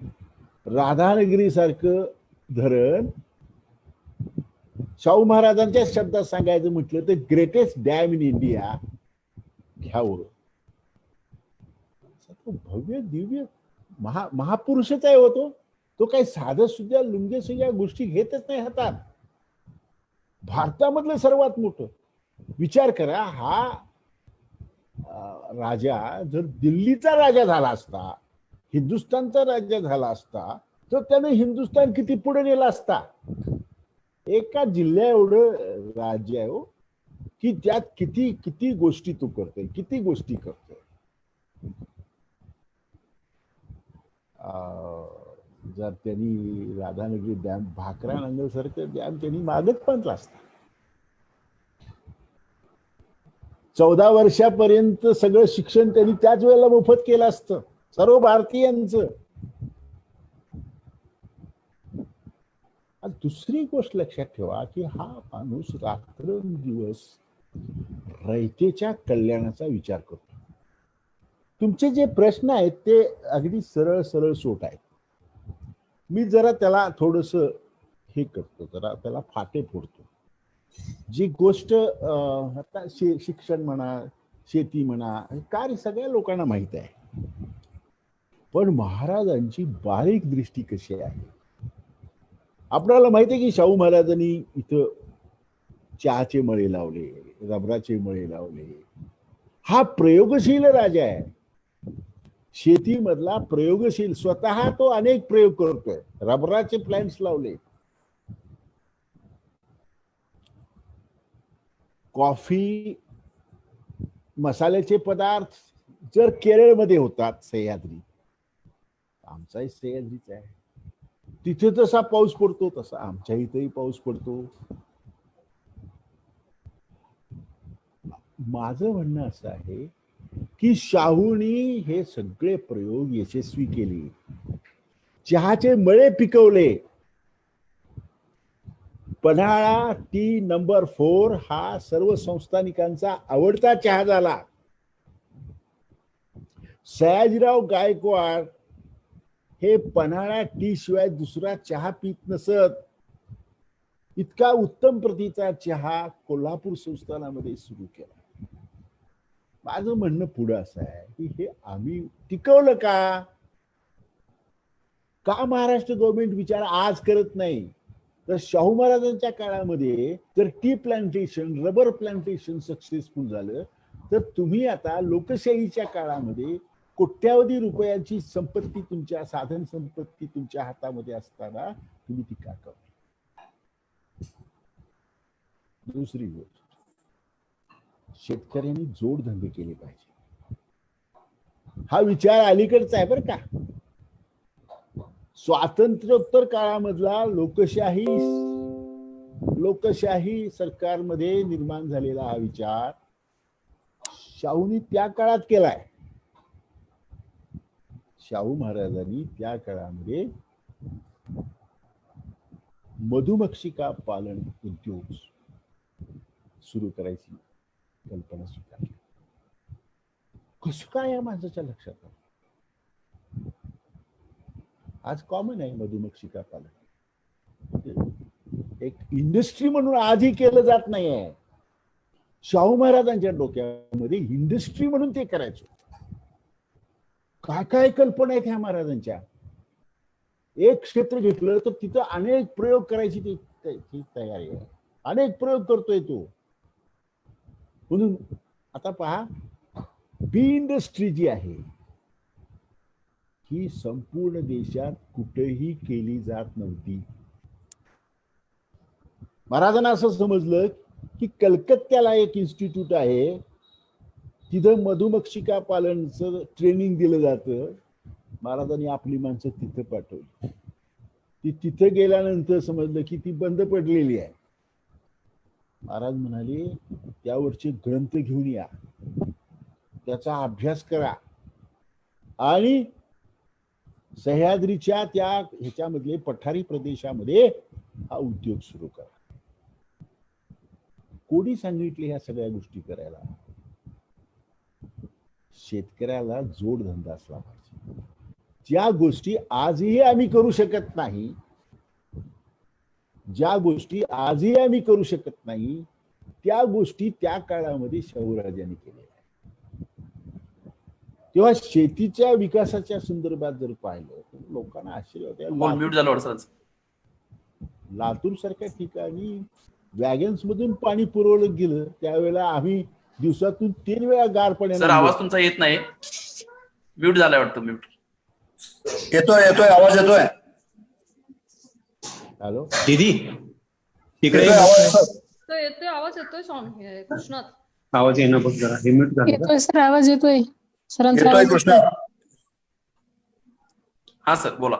राधानगरी सारखं धरण, शाहू महाराजांच्या शब्दात सांगायचं म्हटलं तर ग्रेटेस्ट डॅम इन इंडिया घ्यावं. भव्य दिव्य महापुरुषच आहे होतो. तो काही साधं सुद्धा लुंगे सुद्धा गोष्टी घेतच नाही हातात. भारतामधलं सर्वात मोठं. विचार करा, हा राजा जर दिल्लीचा राजा झाला असता, हिंदुस्थानचा राजा झाला असता, तर त्याने हिंदुस्थान किती पुढे नेला असता. एका जिल्ह्या एवढं राज्य आहे हो, की त्यात किती किती गोष्टी तो करतोय, किती गोष्टी करतोय. जर त्यांनी राधानगरी डॅम, भाकरा नांगल सारखं डॅम त्यांनी मागत बांधला असता. 14 वर्षापर्यंत सगळं शिक्षण त्यांनी त्याच वेळेला मोफत केलं असतं सर्व भारतीयांचं. दुसरी गोष्ट लक्षात ठेवा की हा माणूस रात्रंदिवस रयतेच्या कल्याणाचा विचार करतो. तुमचे जे प्रश्न आहेत ते अगदी सरळ सरळ सोट आहेत. मी जरा त्याला थोडस हे करतो, जरा त्याला फाटे फोडतो. जी गोष्ट आता शिक्षण म्हणा, शेती म्हणा, कार्य सगळ्या लोकांना माहित आहे. पण महाराजांची बारीक दृष्टी कशी आहे आपल्याला माहिती आहे की शाहू महाराजांनी इथं चहाचे मळे लावले, रबराचे मळे लावले. हा प्रयोगशील राजा आहे, शेतीमधला प्रयोगशील. स्वतः तो अनेक प्रयोग करतोय. रबराचे प्लांट्स लावले, कॉफी, मसाल्याचे पदार्थ जर केरळमध्ये होतात, सह्याद्री, आमचाही सह्याद्रीच आहे, तिथे जसा पाऊस पडतो तसा आमच्या इथेही पाऊस पडतो. माझं म्हणणं असं आहे की शाहूनी हे सगळे प्रयोग यशस्वी केले. चहाचे मळे पिकवले. पन्हाळा टी नंबर 4 हा सर्व संस्थानिकांचा आवडता चहा झाला. सयाजीराव गायकवाड हे पन्हाळा टी शिवाय दुसरा चहा पित नसत. इतका उत्तम प्रतीचा चहा कोल्हापूर संस्थानामध्ये सुरू केला. माझं म्हणणं पुढं असं आहे की हे आम्ही टिकवलं का? महाराष्ट्र गव्हर्नमेंट विचार आज करत नाही? तर शाहू महाराजांच्या काळामध्ये जर tea plantation, rubber plantation successful झालं, तर तुम्ही आता लोकशाहीच्या काळामध्ये कोट्यावधी रुपयांची संपत्ती, तुमच्या साधन संपत्ती तुमच्या हातामध्ये असताना तुम्ही ती का करता? दुसरी गोष्ट, शेतकऱ्यांनी जोडधंदे केले पाहिजे. हा विचार अलीकडचा आहे बरं का. स्वातंत्र्योत्तर काळामधला लोकशाही सरकारमध्ये निर्माण झालेला हा विचार शाहूंनी त्या काळात केलाय. शाहू महाराजांनी त्या काळामध्ये मधुमक्षिका पालन उद्योग सुरू करायची कल्पना स्वीकारली. कसं काय या माणसाच्या लक्षात आलं? आज कॉमन आहे मधुमक्षिका पालन, एक इंडस्ट्री म्हणून आजही केलं जात नाहीये. शाहू महाराजांच्या डोक्यामध्ये इंडस्ट्री म्हणून ते करायचं. काय काय कल्पना आहेत ह्या महाराजांच्या. एक क्षेत्र घेतलं तर तिथं अनेक प्रयोग करायची ती तयारी आहे. अनेक प्रयोग करतोय तो. म्हणून आता पहा, बी इंडस्ट्री जी आहे ही संपूर्ण देशात कुठेही केली जात नव्हती. महाराजांना असं समजलं की कलकत्त्याला एक इन्स्टिट्यूट आहे, तिथं मधुमक्षिका पालनचं ट्रेनिंग दिलं जातं. महाराजांनी आपली माणसं तिथं पाठवली. ती तिथं गेल्यानंतर समजलं की ती बंद पडलेली आहे. महाराज म्हणाले, त्यावरचे ग्रंथ घेऊन या, त्याचा अभ्यास करा आणि सह्याद्रीच्या त्या ह्याच्यामधले पठारी प्रदेशामध्ये हा उद्योग सुरू करा. कोणी सांगितले ह्या सगळ्या गोष्टी करायला? शेतकऱ्याला जोडधंदा असला पाहिजे. ज्या गोष्टी आजही आम्ही करू शकत नाही, त्या गोष्टी त्या काळामध्ये शाहूराजांनी केल्या. तेव्हा शेतीच्या विकासाच्या संदर्भात जर पाहिलं तर लोकांना आश्चर्य होते. लातूर सारख्या ठिकाणी वॅगन्स मधून पाणी पुरवलं गेलं, त्यावेळेला आम्ही दिवसातून 3 वेळा गार पाण्याने. सर, आवाज तुमचा येत नाही. म्यूट झालाय वाटतं. म्यूट. येतोय आवाज येतोय. हॅलो दीदी, इकडे येतोय आवाज येतोय. कृष्णात आवाज येणं बघ जरा. हे म्यूट झालं. येतोय सर, आवाज येतोय. सरांचा येतोय कृष्णा. हा सर, बोला.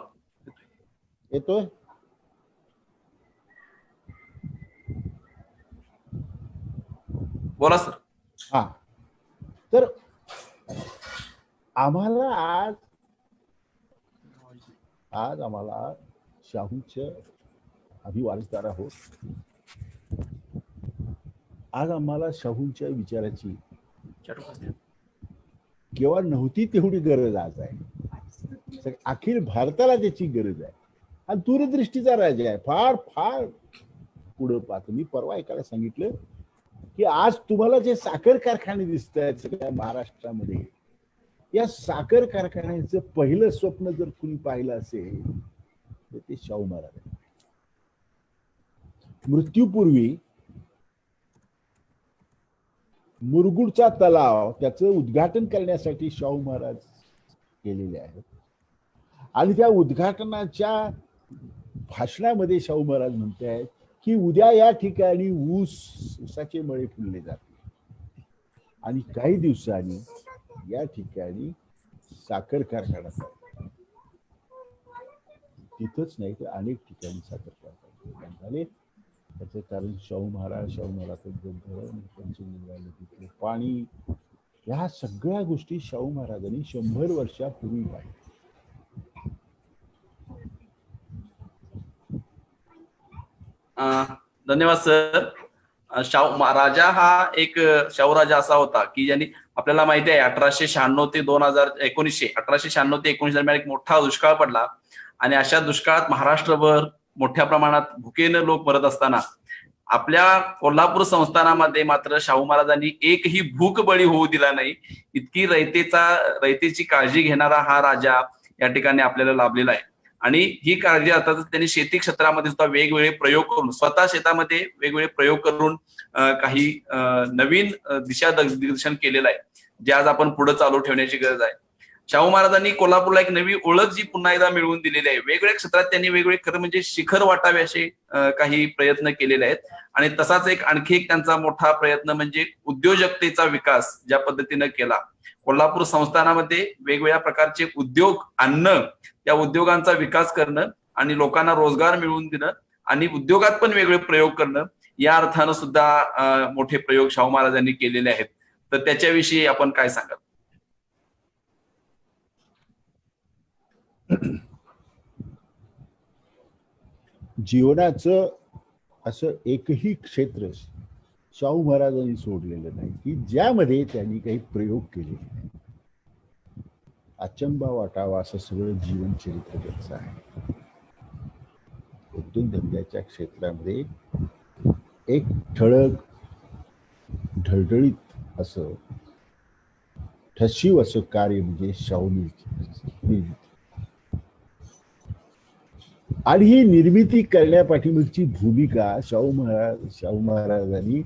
येतोय. बोला सर. हा, तर आम्हाला आज आम्हाला शाहूचे आम्ही वारसदार आहोत. आज आम्हाला शाहूंच्या विचाराची केव्हा नव्हती तेवढी गरज आज आहे. अखिल भारताला त्याची गरज आहे. हा दूरदृष्टीचा राजा आहे. फार फार पुढं पाहतो. मी परवा एकाला सांगितलं की आज तुम्हाला जे साखर कारखाने दिसत आहेत सगळ्या महाराष्ट्रामध्ये, या साखर कारखान्याचं पहिलं स्वप्न जर कुणी पाहिलं असेल तर ते शाहू महाराज आहेत. मृत्यूपूर्वी मुरगुडचा तलाव त्याचं उद्घाटन करण्यासाठी शाहू महाराज केलेले आहेत. आणि त्या उद्घाटनाच्या भाषणामध्ये शाहू महाराज म्हणते आहेत की उद्या या ठिकाणी ऊसाचे मळे फुलले जातील आणि काही दिवसांनी या ठिकाणी साखर कारखाना तिथंच नाही तर अनेक ठिकाणी साखर कारखाने झाले. त्याचं कारण शाहू महाराजांचं तिथलं पाणी, या सगळ्या गोष्टी शाहू महाराजांनी 100 वर्षापूर्वी पाहिल्या. धन्यवाद सर. राजा हा एक शाहू राजा असा होता की ज्यांनी, आपल्याला माहिती आहे 1896 ते 1896 ते 19 दरम्यान एक मोठा दुष्काळ पडला आणि अशा दुष्काळात महाराष्ट्रभर मोठ्या प्रमाणात भुकेनं लोक मरत असताना आपल्या कोल्हापूर संस्थानामध्ये मात्र शाहू महाराजांनी एकही भूक बळी होऊ दिला नाही. इतकी रयतेची काळजी घेणारा हा राजा या ठिकाणी आपल्याला लाभलेला आहे. आणि ही काळजी अर्थातच त्यांनी शेती क्षेत्रामध्ये सुद्धा वेगवेगळे प्रयोग करून, स्वतः शेतामध्ये वेगवेगळे प्रयोग करून काही नवीन दिशादर्शन केलेलं आहे, जे आज आपण पुढे चालू ठेवण्याची गरज आहे. शाहू महाराजांनी कोल्हापूरला एक नवी ओळख जी पुन्हा एकदा मिळवून दिलेली आहे. वेगवेगळ्या क्षेत्रात त्यांनी वेगवेगळे खरं म्हणजे शिखर वाटावे असे काही प्रयत्न केलेले आहेत. आणि तसाच आणखी एक त्यांचा मोठा प्रयत्न म्हणजे उद्योजकतेचा विकास ज्या पद्धतीनं केला. कोल्हापूर संस्थानामध्ये वेगवेगळ्या प्रकारचे उद्योग आणणं, त्या उद्योगांचा विकास करणं आणि लोकांना रोजगार मिळवून देणं आणि उद्योगात पण वेगवेगळे प्रयोग करणं, या अर्थानं सुद्धा मोठे प्रयोग शाहू महाराजांनी केलेले आहेत. तर त्याच्याविषयी आपण काय सांगाल? जीवनाचं असं एकही क्षेत्र शाहू महाराजांनी सोडलेलं नाही की ज्यामध्ये त्यांनी काही प्रयोग केलेले नाही. अचंबा वाटावा असं सगळं जीवन चरित्र त्यांचं आहे. उद्योगधंद्याच्या क्षेत्रामध्ये एक ठळक ढळढळीत असं ठसीव असं कार्य म्हणजे शाहू निर्मिती. आणि ही निर्मिती करण्यापाठीमागची भूमिका शाहू महाराजांनी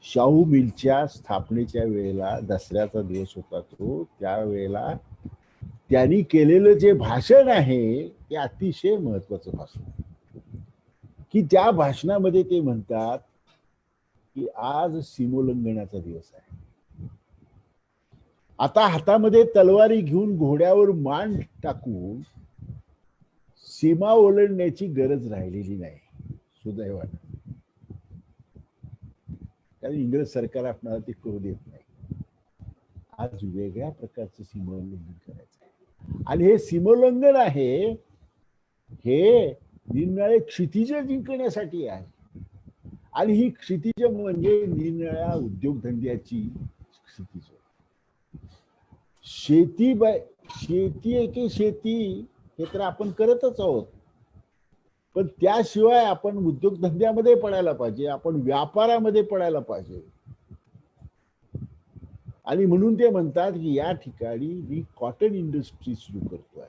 शाहू मिलच्या स्थापनेच्या वेळेला, दसऱ्याचा दिवस होता तो, त्यावेळेला त्यांनी केलेलं जे भाषण आहे ते अतिशय महत्वाचं भाषण, की त्या भाषणामध्ये ते म्हणतात की आज सीमोल्लंघनाचा दिवस आहे. आता हातामध्ये तलवारी घेऊन घोड्यावर मान टाकून सीमा ओलांडण्याची गरज राहिलेली नाही सुदैवानं. कारण इंग्रज सरकार आपल्याला ते करू देत नाही. आज वेगळ्या प्रकारचं सीमोल्लंघन करायचं आहे. आणि हे सीमोल्लंघन आहे हे निरनिराळे क्षितिज जिंकण्यासाठी आहे. आणि ही क्षितिज म्हणजे निरनिराळ्या उद्योगधंद्याची क्षितिज. शेती हे तर आपण करतच आहोत, पण त्याशिवाय आपण उद्योगधंद्यामध्ये पडायला पाहिजे, आपण व्यापारामध्ये पडायला पाहिजे. आणि म्हणून ते म्हणतात की या ठिकाणी मी कॉटन इंडस्ट्री सुरू करतोय.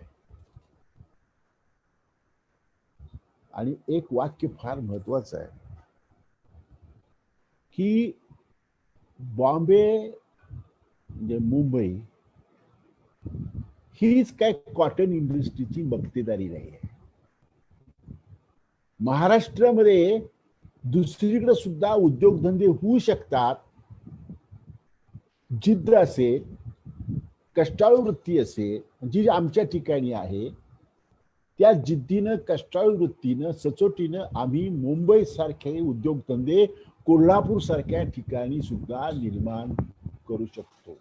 आणि एक वाक्य फार महत्वाचं आहे की बॉम्बे म्हणजे मुंबई हीच काय कॉटन इंडस्ट्रीची मक्तेदारी नाही आहे. महाराष्ट्रामध्ये दुसरीकडे सुद्धा उद्योगधंदे होऊ शकतात. जिद्द असेल, कष्टाळू वृत्ती असेल जी आमच्या ठिकाणी आहे, त्या जिद्दीनं, कष्टाळू वृत्तीनं, सचोटीनं आम्ही मुंबई सारखे उद्योगधंदे कोल्हापूर सारख्या ठिकाणी सुद्धा निर्माण करू शकतो.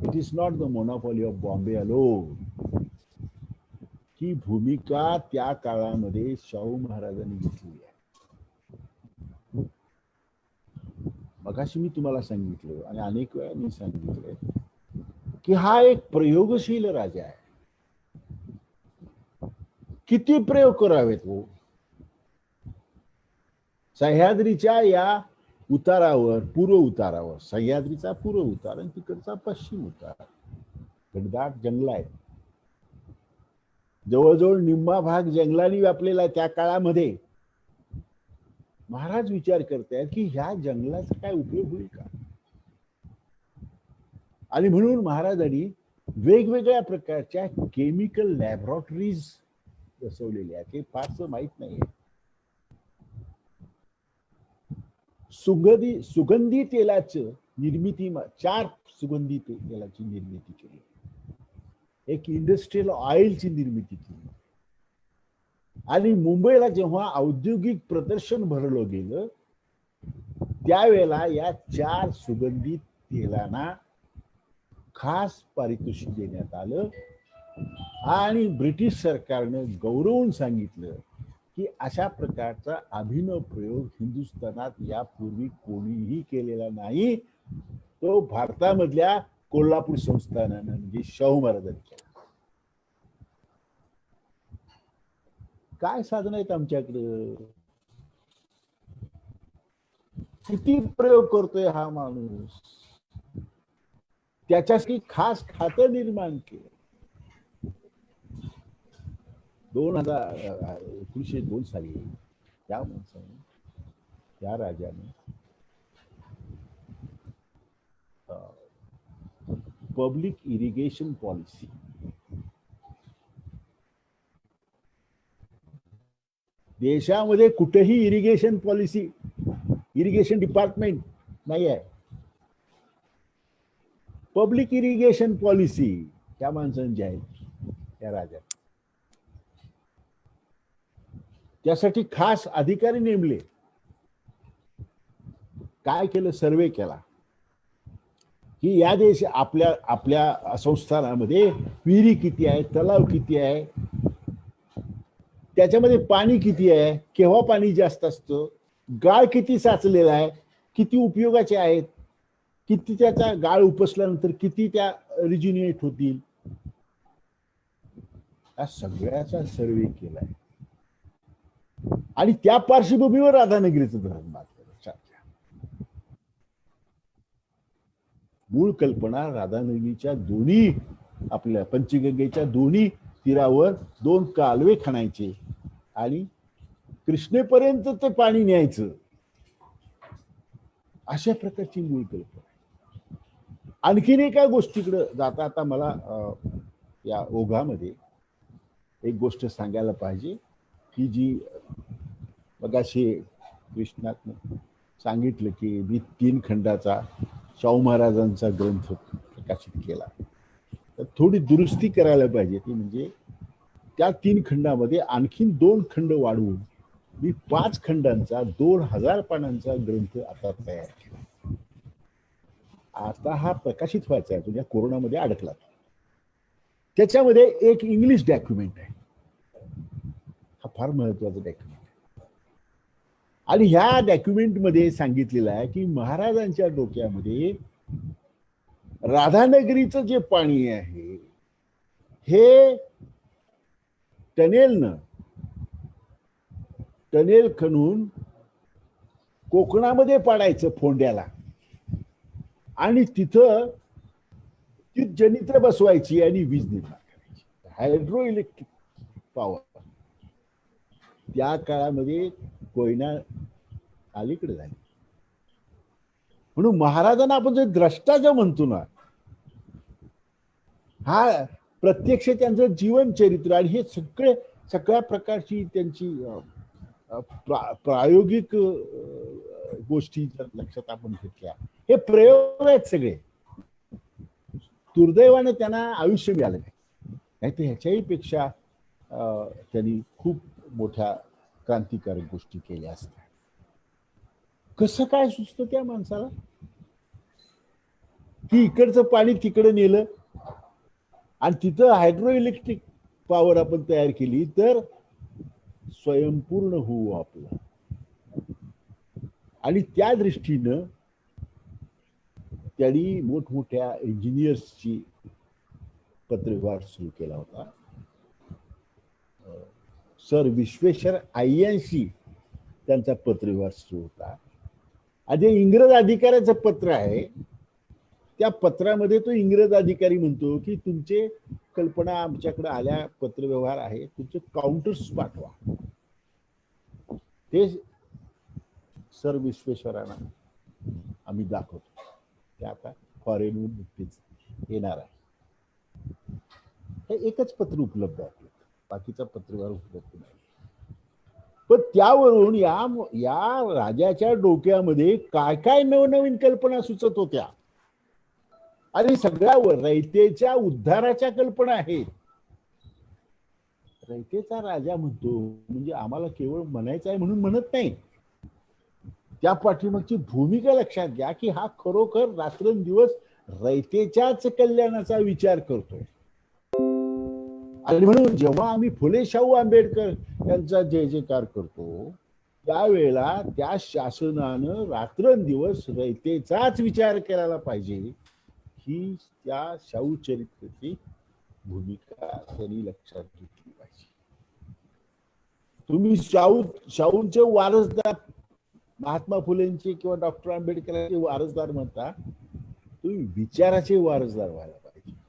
It is not the monopoly of Bombay alone. ही भूमिका त्या काळामध्ये शाहू महाराजांनी घेतली आहे. मगाशी मी तुम्हाला सांगितलं आणि अनेक वेळा मी सांगितलंय की हा एक प्रयोगशील राजा आहे. किती प्रयोग करावेत हो. सह्याद्रीच्या या उतारावर, पूर्व उतारावर, सह्याद्रीचा पूर्व उतार आणि तिकडचा पश्चिम उतार, घनदाट जंगल आहे. जवळजवळ निम्मा भाग जंगलांनी व्यापलेला आहे. त्या काळामध्ये महाराज विचार करतायत की ह्या जंगलाचा काय उपयोग होईल का. आणि म्हणून महाराजांनी वेगवेगळ्या प्रकारच्या केमिकल लॅबोरेटरीज बसवलेल्या आहेत. हे फारसं माहित नाहीये. सुगंधी तेलाचं निर्मिती, 4 सुगंधी तेलाची निर्मिती केली. एक इंडस्ट्रियल ऑइलची निर्मिती केली. आणि मुंबईला जेव्हा औद्योगिक प्रदर्शन भरलं गेलं त्यावेळेला या 4 सुगंधी तेलांना खास पारितोषिक देण्यात आलं आणि ब्रिटिश सरकारनं गौरवून सांगितलं की अशा प्रकारचा अभिनव प्रयोग हिंदुस्थानात यापूर्वी कोणीही केलेला नाही. तो भारतामधल्या कोल्हापूर संस्थानानं म्हणजे शाहू महाराजांनी केला. काय साधन आहेत आमच्याकडं. किती प्रयोग करतोय हा माणूस. त्याच्यासाठी खास खातं निर्माण केलं. 1902 साली त्या माणसाने, त्या राजाने पब्लिक इरिगेशन पॉलिसी, देशामध्ये कुठेही इरिगेशन पॉलिसी, इरिगेशन डिपार्टमेंट नाही आहे. पब्लिक इरिगेशन पॉलिसी त्या माणसांची आहे, त्या राजाने. त्यासाठी खास अधिकारी नेमले. काय केलं, सर्वे केला की या देश आपल्या संस्थानामध्ये विहिरी किती आहे, तलाव किती आहे, त्याच्यामध्ये पाणी किती आहे, केव्हा पाणी जास्त असतं, गाळ किती साचलेला आहे, किती उपयोगाचे आहेत, किती त्याचा गाळ उपसल्यानंतर किती त्या रिज्युनेट होतील, या सगळ्याचा सर्वे केलाय. आणि त्या पार्श्वभूमीवर राधानगरीचं धरण बांधलं. मूळ कल्पना राधानगरीच्या दोन्ही, आपल्या पंचगंगेच्या दोन्ही तीरावर 2 कालवे खणायचे आणि कृष्णेपर्यंत ते पाणी न्यायचं, अशा प्रकारची मूळ कल्पना. आणखीन एका गोष्टीकडे जाता आता मला या ओघामध्ये एक गोष्ट सांगायला पाहिजे की जी मगाशी कृष्णात सांगितलं की मी 3 खंडाचा शाहू महाराजांचा ग्रंथ प्रकाशित केला. तर थोडी दुरुस्ती करायला पाहिजे. ती म्हणजे त्या 3 खंडामध्ये आणखीन 2 खंड वाढवून मी 5 खंडांचा 2000 पानांचा ग्रंथ आता तयार केला. आता हा प्रकाशित व्हायचा आहे, तुझ्या कोरोनामध्ये अडकला. त्याच्यामध्ये एक इंग्लिश डॉक्युमेंट आहे. हा फार महत्वाचा डॉक्युमेंट आहे. आणि ह्या डॉक्युमेंट मध्ये सांगितलेलं आहे की महाराजांच्या डोक्यामध्ये राधानगरीचं जे पाणी आहे हे टनेल खणून कोकणामध्ये पाडायचं फोंड्याला आणि तिथं ती जनित्र बसवायची आणि वीज निर्माण करायची. Hydro electric power. त्या काळामध्ये कोयना अलीकडे झाली. म्हणून महाराजांना आपण जे द्रष्टा जे म्हणतो ना, हा प्रत्यक्ष त्यांचं जीवन चरित्र आणि हे सगळ्या प्रकारची त्यांची प्रायोगिक गोष्टी लक्षात आपण घेतल्या. हे प्रयोग आहेत सगळे. दुर्दैवाने त्यांना आयुष्य मिळालं नाही तर ह्याच्याही पेक्षा त्यांनी खूप मोठ्या क्रांतिकारक गोष्टी केल्या असत्या. कसं काय सुचतं त्या माणसाला की इकडचं पाणी तिकडे नेलं आणि तिथं हायड्रो इलेक्ट्रिक पॉवर आपण तयार केली तर स्वयंपूर्ण होऊ आपलं. आणि त्या दृष्टीनं त्यांनी मोठमोठ्या इंजिनियर्सची पत्रव्यवहार सुरू केला होता. सर विश्वेश्वर अय्यांशी त्यांचा पत्रव्यवहार सुरू होता. आणि इंग्रज अधिकाऱ्याचं पत्र आहे, त्या पत्रामध्ये तो इंग्रज अधिकारी म्हणतो की तुमचे कल्पना आमच्याकडे आल्या, पत्रव्यवहार आहे, तुमचे काउंटर्स पाठवा. ते सर विश्वेश्वरांना आम्ही दाखवतो. ते आता फॉरेनहून नुकतीच येणार आहे. हे एकच पत्र उपलब्ध आहे, बाकीचा पत्रव्यवहार उपलब्ध नाही. पण त्यावरून या राजाच्या डोक्यामध्ये काय काय नवनवीन कल्पना सुचत होत्या आणि सगळ्या रयतेच्या उद्धाराच्या कल्पना आहेत. रयतेचा राजा म्हणतो म्हणजे आम्हाला केवळ म्हणायचं आहे म्हणून म्हणत नाही. त्या पाठीमागची भूमिका लक्षात घ्या की हा खरोखर रात्रंदिवस रयतेच्याच कल्याणाचा विचार करतोय. आणि म्हणून जेव्हा आम्ही फुले शाहू आंबेडकर यांचा जय जयकार करतो त्यावेळेला त्या शासनानं रात्रंदिवस रयतेचाच विचार करायला पाहिजे ही त्या शाहू चरित्राची भूमिका त्यांनी लक्षात घेतली पाहिजे. तुम्ही शाहूंचे वारसदार महात्मा फुलेंचे किंवा डॉक्टर आंबेडकरांचे वारसदार म्हणता, तुम्ही विचाराचे वारसदार व्हायला पाहिजे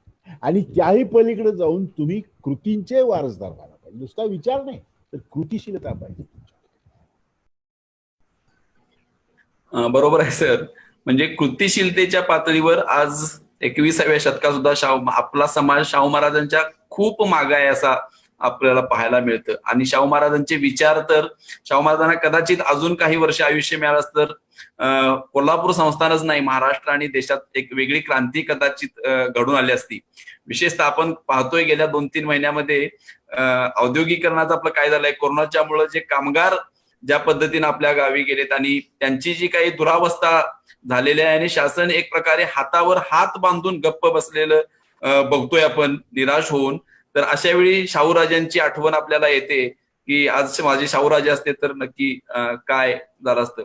आणि त्याही पलीकडे जाऊन तुम्ही कृतींचे वारसदार व्हायला पाहिजे. नुसता विचार नाही तर कृतीशीलता पाहिजे. बरोबर आहे सर. म्हणजे कृतीशीलतेच्या पातळीवर आज 21व्या शतकात सुद्धा आपला समाज शाहू महाराजांच्या खूप मागे आहे असा आपल्याला पाहायला मिळतं. आणि शाहू महाराजांचे विचार तर शाहू महाराजांना कदाचित अजून काही वर्ष आयुष्य मिळालं तर कोल्हापूर संस्थानच नाही, महाराष्ट्र आणि देशात एक वेगळी क्रांती कदाचित घडून आली असती. विशेषतः आपण पाहतोय गेल्या 2-3 महिन्यामध्ये औद्योगिकरणाचं आपलं काय झालंय, कोरोनाच्यामुळे जे कामगार ज्या पद्धतीने आपल्या गावी गेलेत आणि त्यांची जी काही दुरावस्था झालेली आहे आणि शासन एक प्रकारे हातावर हात बांधून गप्प बसलेलं बघतोय आपण निराश होऊन. तर अशा वेळी शाहूराजांची आठवण आपल्याला येते की आज माझे शाहूराजे असते तर नक्की काय झालं असतं.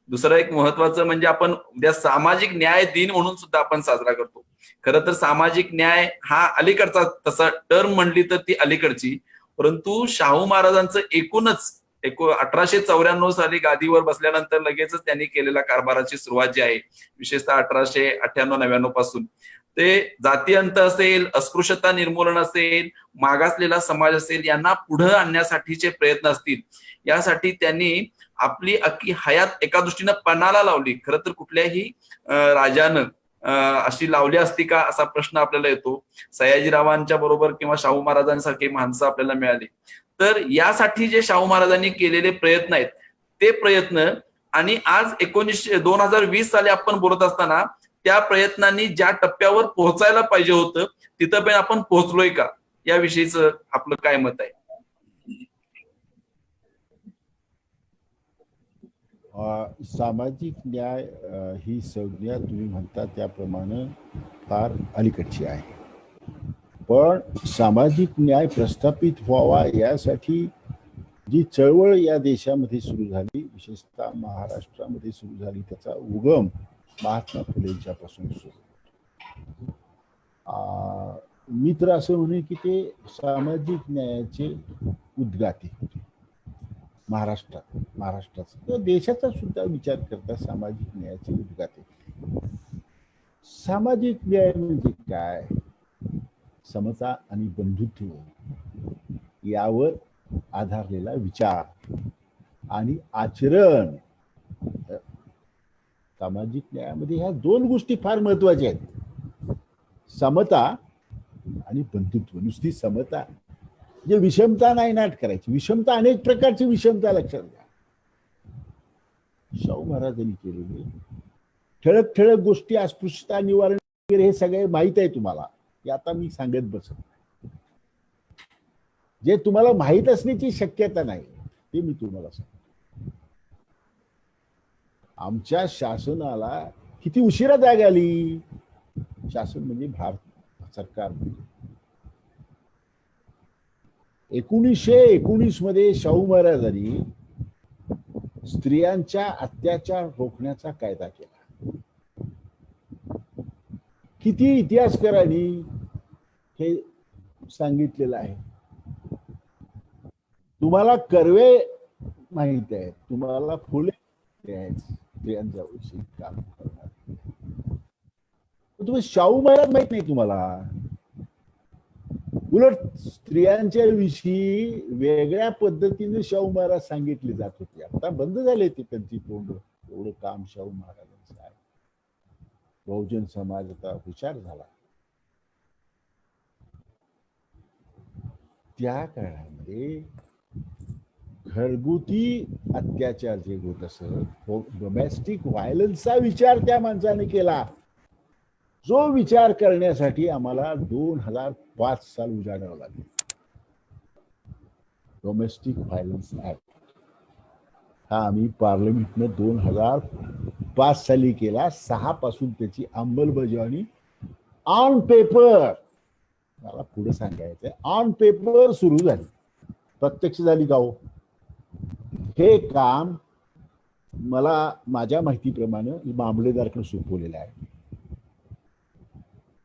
दुसरं एक महत्वाचं म्हणजे आपण उद्या सामाजिक न्याय दिन म्हणून सुद्धा आपण साजरा करतो. खरं तर सामाजिक न्याय हा अलीकडचा तसा टर्म म्हणली तर ती अलीकडची, परंतु शाहू महाराजांचं एकूणच 1894 साली गादीवर बसल्यानंतर लगेचच त्यांनी केलेल्या कारभाराची सुरुवात जी आहे, विशेषतः 1898-99 पासून, ते जाती अंत असेल, अस्पृश्यता निर्मूलन असेल, मागासलेला समाज असेल, यांना पुढे आणण्यासाठीचे प्रयत्न असतील, यासाठी त्यांनी आपली अख्खी हयात एका दृष्टीनं पणाला लावली. खरं तर कुठल्याही राजानं अशी लावली असती का असा प्रश्न आपल्याला येतो. सयाजीरावांच्या बरोबर किंवा शाहू महाराजांसारखी माणसं आपल्याला मिळाली. तर यासाठी जे शाहू महाराजांनी केलेले प्रयत्न आहेत ते प्रयत्न, आणि आज 2020 साली आपण बोलत असताना त्या प्रयत्नांनी ज्या टप्प्यावर पोहोचायला पाहिजे होतं तिथं पण आपण पोहोचलोय का, याविषयीच आपलं काय मत आहे? सामाजिक न्याय ही संज्ञा तुम्ही म्हणता त्याप्रमाणे फार अलीकडची आहे. पण सामाजिक न्याय प्रस्थापित व्हावा यासाठी जी चळवळ या देशामध्ये सुरू झाली, विशेषतः महाराष्ट्रामध्ये सुरू झाली, त्याचा उगम महात्मा फुलेंच्यापासून सुरू. मी तर असं म्हणेन की ते सामाजिक न्यायाचे उद्गाते होते महाराष्ट्राचा किंवा देशाचा सुद्धा विचार करता सामाजिक न्यायाचे उद्गाते. सामाजिक न्याय म्हणजे काय? समता आणि बंधुत्व यावर आधारलेला विचार आणि आचरण. सामाजिक न्यायामध्ये ह्या 2 गोष्टी फार महत्वाच्या आहेत, समता आणि बंधुत्व. नुसती समता म्हणजे विषमता नाही नाट करायची. विषमता, अनेक प्रकारची विषमता लक्षात घ्या. शाहू महाराजांनी केलेले ठळक ठळक गोष्टी, अस्पृश्यता निवारण वगैरे, हे सगळे माहित आहे तुम्हाला, हे आता मी सांगत बसत. जे तुम्हाला माहित असण्याची शक्यता नाही ते मी तुम्हाला सांगतो. आमच्या शासनाला किती उशिरा जाग आली. शासन म्हणजे भारत सरकार. 1919 मध्ये शाहू महाराजांनी स्त्रियांच्या अत्याचार रोखण्याचा कायदा केला. किती इतिहासकारांनी हे सांगितलेलं आहे. तुम्हाला कर्वे माहित आहे, तुम्हाला फुले आहेत स्त्रियांच्या विषयी काम करणार. तुम्ही शाहू महाराज माहित नाही तुम्हाला. उलट स्त्रियांच्या विषयी वेगळ्या पद्धतीने शाहू महाराज सांगितले जात होते. आता बंद झाले ते त्यांची तोंड. एवढं काम शाहू महाराजांचं आहे. बहुजन समाज आता हुशार झाला. त्या काळामध्ये घरगुती अत्याचार जे होत असत, डोमेस्टिक व्हायलन्सचा विचार त्या माणसाने केला. जो विचार करण्यासाठी आम्हाला 2005 साल उजाडावं लागले. डोमेस्टिक व्हायलन्स ऍक्ट हा आम्ही पार्लमेंटनं 2005 साली केला. 6 पासून त्याची अंमलबजावणी ऑन पेपर, मला पुढे सांगायचंय, ऑन पेपर सुरू झाली. प्रत्यक्ष झाली गाव. हे काम मला माझ्या माहितीप्रमाणे मामलेदारकडे सोपवलेलं आहे.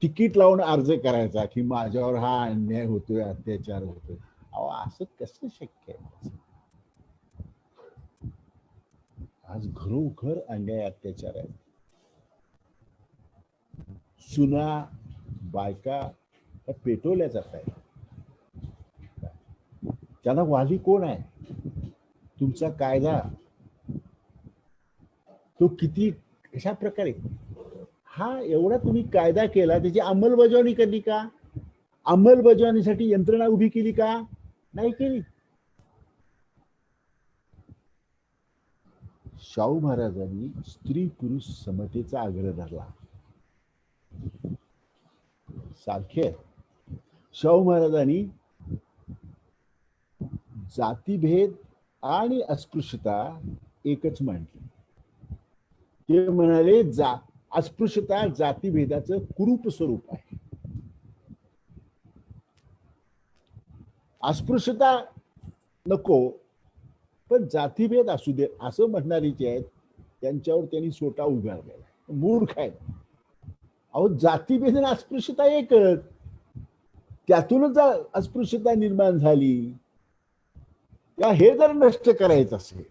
तिकीट लावून अर्ज करायचा की माझ्यावर हा अन्याय होतोय, अत्याचार होतोय. अहो असं कसं शक्य आहे? आज घरोघर अन्याय अत्याचार आहे. सुना बायका पेटवल्या जात आहेत. त्यांना वाली कोण आहे? तुमचा कायदा तो किती कशा प्रकारे हा एवढा तुम्ही कायदा केला, त्याची अंमलबजावणी केली का? अंमलबजावणीसाठी यंत्रणा उभी केली का? नाही केली. शाहू महाराजांनी स्त्री पुरुष समतेचा आग्रह धरला. सारखे शाहू महाराजांनी जातीभेद आणि अस्पृश्यता एकच मांडली. ते म्हणाले अस्पृश्यता जातीभेदाचं कुरूप स्वरूप आहे. अस्पृश्यता नको, पण जातीभेद असू दे असं म्हणणारी जे आहेत त्यांच्यावर त्यांनी स्वतः उगारलेला. मूर्ख आहेत. अहो जातीभेद आणि अस्पृश्यता एकच. त्यातूनच अस्पृश्यता निर्माण झाली. हे जर नष्ट करायचं असेल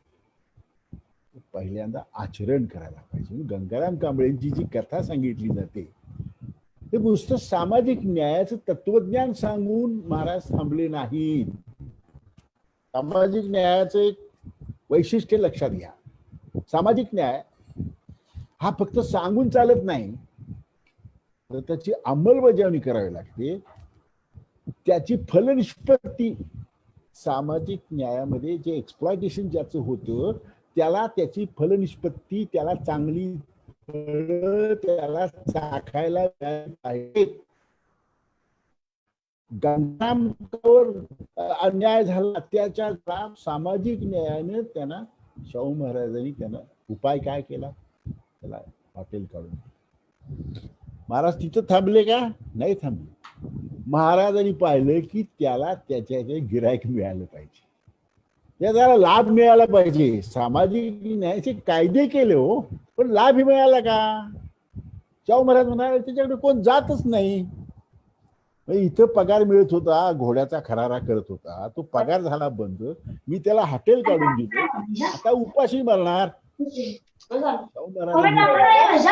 पहिल्यांदा आचरण करायला पाहिजे. गंगाराम कांबळेंची जी कथा सांगितली जाते ते नुसतं सामाजिक न्यायाचं तत्वज्ञान सांगून महाराज थांबले नाहीत. सामाजिक न्यायाचं एक वैशिष्ट्य लक्षात घ्या. सामाजिक न्याय हा फक्त सांगून चालत नाही, तर त्याची अंमलबजावणी करावी लागते. त्याची फलनिष्पत्ती सामाजिक न्यायामध्ये जे एक्सप्लॉयटेशन ज्याचं होतं त्याला त्याची फलनिष्पत्ती, त्याला चांगली त्याला चाखायला पाहिजे. गंगारामवर अन्याय झाला, अत्याचार झाला, सामाजिक न्यायाने त्यांना शाहू महाराजांनी त्यांना उपाय काय केला? त्याला हॉटेल काढून. महाराज तिथं थांबले का? नाही थांबले. महाराजांनी पाहिलं की त्याला त्याच्या गिरायक मिळालं पाहिजे, त्याला लाभ मिळाला पाहिजे. सामाजिक न्यायाचे कायदे केले हो, पण लाभ मिळाला का? शाहू महाराज म्हणाले त्याच्याकडे कोण जातच नाही. इथं पगार मिळत होता, घोड्याचा खरारा करत होता, तो पगार झाला बंद. मी त्याला हॉटेल काढून दिलं, आता उपाशी मरणार. शाहू महाराज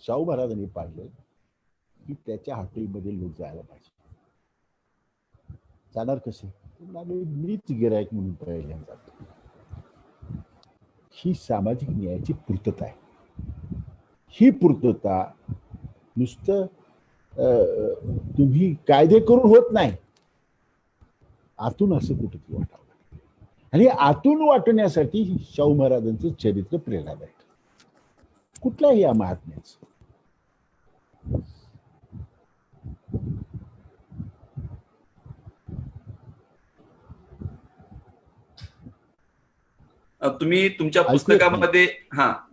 शाहू महाराजांनी पाहिलं की त्याच्या हॉटेलमध्ये लोक जायला पाहिजे. जाणार कसे? मीच गिरायक म्हणून पहिल्यांदा. ही सामाजिक न्यायाची पूर्तता आहे. ही पूर्तता नुसतं तुम्ही कायदे करून होत नाही, आतून असं कुठे वाटावं. आणि आतून वाटण्यासाठी शाहू महाराजांचं चरित्र प्रेरणादायक. कुठल्याही या महात्म्याचं तुम्ही तुमच्या पुस्तकामध्ये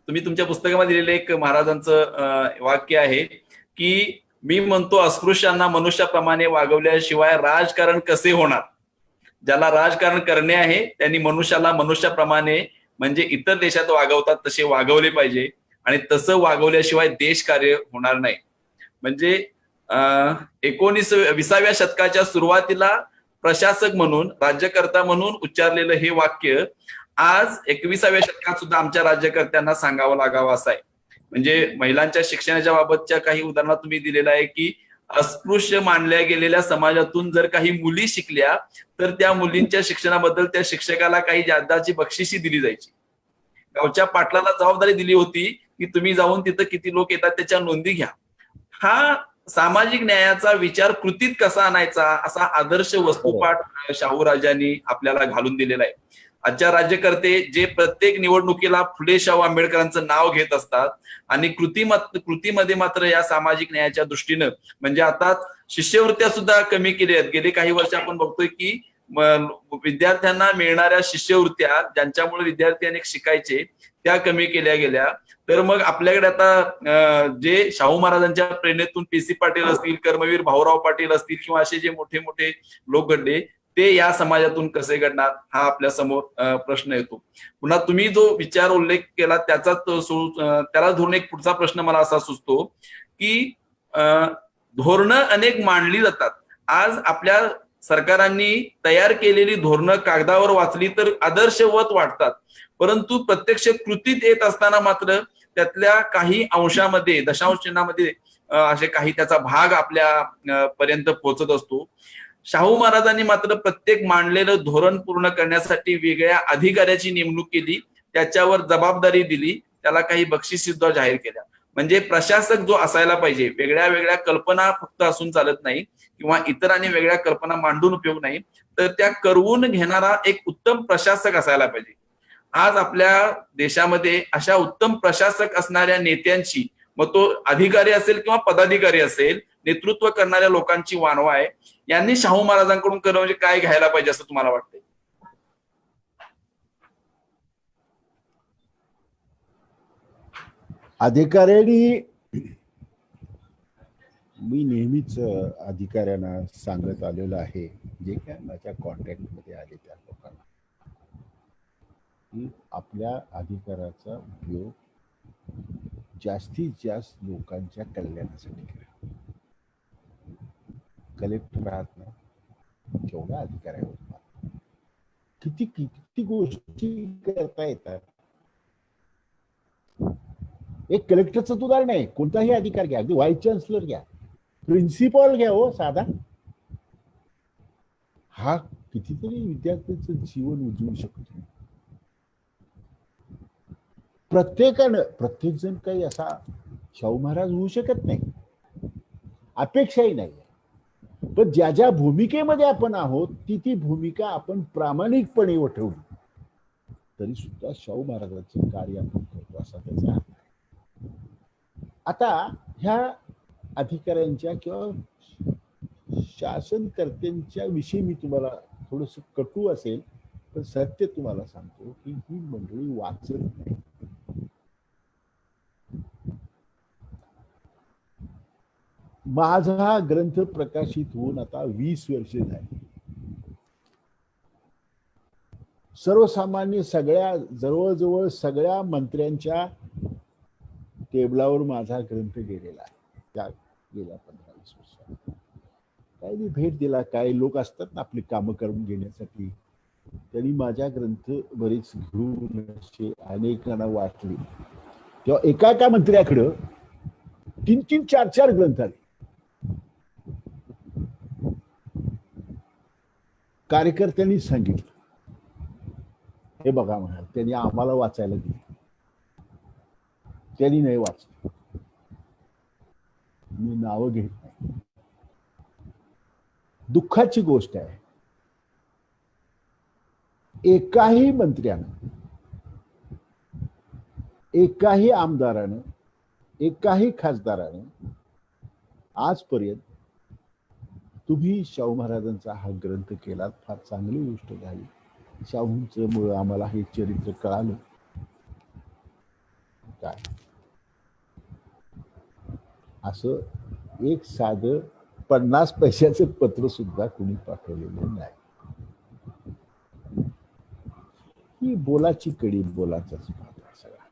तुम्ही तुमच्या पुस्तकामध्ये दिलेलं एक महाराजांचं वाक्य आहे की मी म्हणतो अस्पृश्यांना मनुष्याप्रमाणे वागवल्याशिवाय राजकारण कसे होणार? ज्याला राजकारण करणे आहे त्यांनी मनुष्याला मनुष्याप्रमाणे म्हणजे इतर देशात वागवतात तसे वागवले पाहिजे आणि तसं वागवल्याशिवाय देश कार्य होणार नाही. म्हणजे 20व्या शतकाच्या सुरुवातीला प्रशासक म्हणून, राज्यकर्ता म्हणून उच्चारलेलं हे वाक्य आज 21व्या शतकात सुद्धा आमच्या राज्यकर्त्यांना सांगावं लागावं असं आहे. म्हणजे महिलांच्या शिक्षणाच्या बाबतच्या काही उदाहरणं तुम्ही दिलेलं आहे की अस्पृश्य मानल्या गेलेल्या समाजातून जर काही मुली शिकल्या तर त्या मुलींच्या शिक्षणाबद्दल त्या शिक्षकाला काही जादाची बक्षिशी दिली जायची. गावच्या पाटलाला जबाबदारी दिली होती की तुम्ही जाऊन तिथं किती लोक येतात त्याच्या नोंदी घ्या. हा सामाजिक न्यायाचा विचार कृतीत कसा आणायचा असा आदर्श वस्तुपाठ शाहू राजांनी आपल्याला घालून दिलेला आहे. आजच्या राज्यकर्ते जे प्रत्येक निवडणुकीला फुले शाहू आंबेडकरांचं नाव घेत असतात आणि कृतीमध्ये मात्र या सामाजिक न्यायाच्या दृष्टीनं म्हणजे आता शिष्यवृत्त्या सुद्धा कमी केल्या आहेत. गेले काही वर्ष आपण बघतोय की विद्यार्थ्यांना मिळणाऱ्या शिष्यवृत्त्या ज्यांच्यामुळे विद्यार्थी अनेक शिकायचे त्या कमी केल्या गेल्या. तर मग आपल्याकडे आता जे शाहू महाराजांच्या प्रेरणेतून PC पाटील असतील, कर्मवीर भाऊराव पाटील असतील किंवा असे जे मोठे मोठे लोक घडले ते या समाजातून कसे घडणार हा आपल्या समोर प्रश्न येतो. पुन्हा तुम्ही जो विचार उल्लेख केला त्याला धरून एक पुढचा प्रश्न मला असा सुचतो की धोरणं अनेक मांडली जातात. आज आपल्या सरकारांनी तयार केलेली धोरणं कागदावर वाचली तर आदर्शवत वाटतात, परंतु प्रत्यक्ष कृतीत येत असताना मात्र त्यातल्या काही अंशामध्ये दशांश चिन्हामध्ये असे काही त्याचा भाग आपल्या पर्यंत पोहोचत असतो. शाहू महाराजांनी मात्र प्रत्येक मांडलेलं धोरण पूर्ण करण्यासाठी वेगळ्या अधिकाऱ्याची नेमणूक केली, त्याच्यावर जबाबदारी दिली, त्याला काही बक्षीस सुद्धा जाहीर केल्या. म्हणजे प्रशासक जो असायला पाहिजे, वेगळ्या वेगळ्या कल्पना फक्त असून चालत नाही किंवा इतरांनी वेगळ्या कल्पना मांडून उपयोग नाही, तर त्या करवून घेणारा एक उत्तम प्रशासक असायला पाहिजे. आज आपल्या देशामध्ये अशा उत्तम प्रशासक असणाऱ्या नेत्यांची, मग तो अधिकारी असेल किंवा पदाधिकारी असेल, नेतृत्व करणाऱ्या लोकांची वानवा आहे. यांनी शाहू महाराजांकडून करणं म्हणजे काय घ्यायला पाहिजे असं तुम्हाला वाटतंय? अधिकाऱ्यांनी, मी नेहमीच अधिकाऱ्यांना सांगत आलेलो आहे, जे काय माझ्या कॉन्टॅक्ट मध्ये आले त्या लोकांना, की आपल्या अधिकाराचा उपयोग जास्तीत जास्त लोकांच्या कल्याणासाठी करा. कलेक्टर आहात ना, केवढा अधिकार आहे, किती किती गोष्टी करता येतात. एक कलेक्टरचं उदाहरण आहे, कोणताही अधिकार घ्या, अगदी व्हाईस चान्सलर घ्या, प्रिन्सिपल घ्या, हो साधा, हा कितीतरी विद्यार्थ्यांचं जीवन उजवू शकतो. प्रत्येक जण काही असा शाहू महाराज होऊ शकत नाही, अपेक्षाही नाही. पण ज्या ज्या भूमिकेमध्ये आपण आहोत ती भूमिका आपण प्रामाणिकपणे वठवली तरी सुद्धा शाहू महाराजांचं कार्य आपण करतो असा त्याचा अर्थ आहे. आता ह्या अधिकाऱ्यांच्या किंवा शासनकर्त्यांच्या विषयी मी तुम्हाला थोडस कटू असेल पण सत्य तुम्हाला सांगतो की ही मंडळी वाचत नाही. माझा ग्रंथ प्रकाशित होऊन आता 20 वर्ष झाली. सर्वसामान्य जवळजवळ सगळ्या मंत्र्यांच्या टेबलावर माझा ग्रंथ गेलेला आहे त्या गेल्या 15-20 वर्षात. काही भेट दिला, काही लोक असतात ना आपली कामं करून घेण्यासाठी, त्यांनी माझ्या ग्रंथ बरेच घेऊन असे अनेकांना वाटले. तेव्हा एका मंत्र्याकडं 3-3, 4-4 ग्रंथ आले. कार्यकर्त्यांनी सांगितलं, हे बघा म्हणाल, त्यांनी आम्हाला वाचायला दिले, त्यांनी नाही वाचलं, मी नावं घेत नाही. दुःखाची गोष्ट आहे, एकाही मंत्र्यानं, एकाही आमदारानं, एकाही खासदारानं आजपर्यंत तुम्ही शाहू महाराजांचा हा ग्रंथ केला, फार चांगली गोष्ट झाली, शाहूंचं मुळे आम्हाला हे चरित्र कळालं, काय असं एक साधं 50 पैशाचं पत्र सुद्धा कोणी पाठवलेलं नाही. ही बोलाची कडी, बोलाचाच भाग आहे सगळा.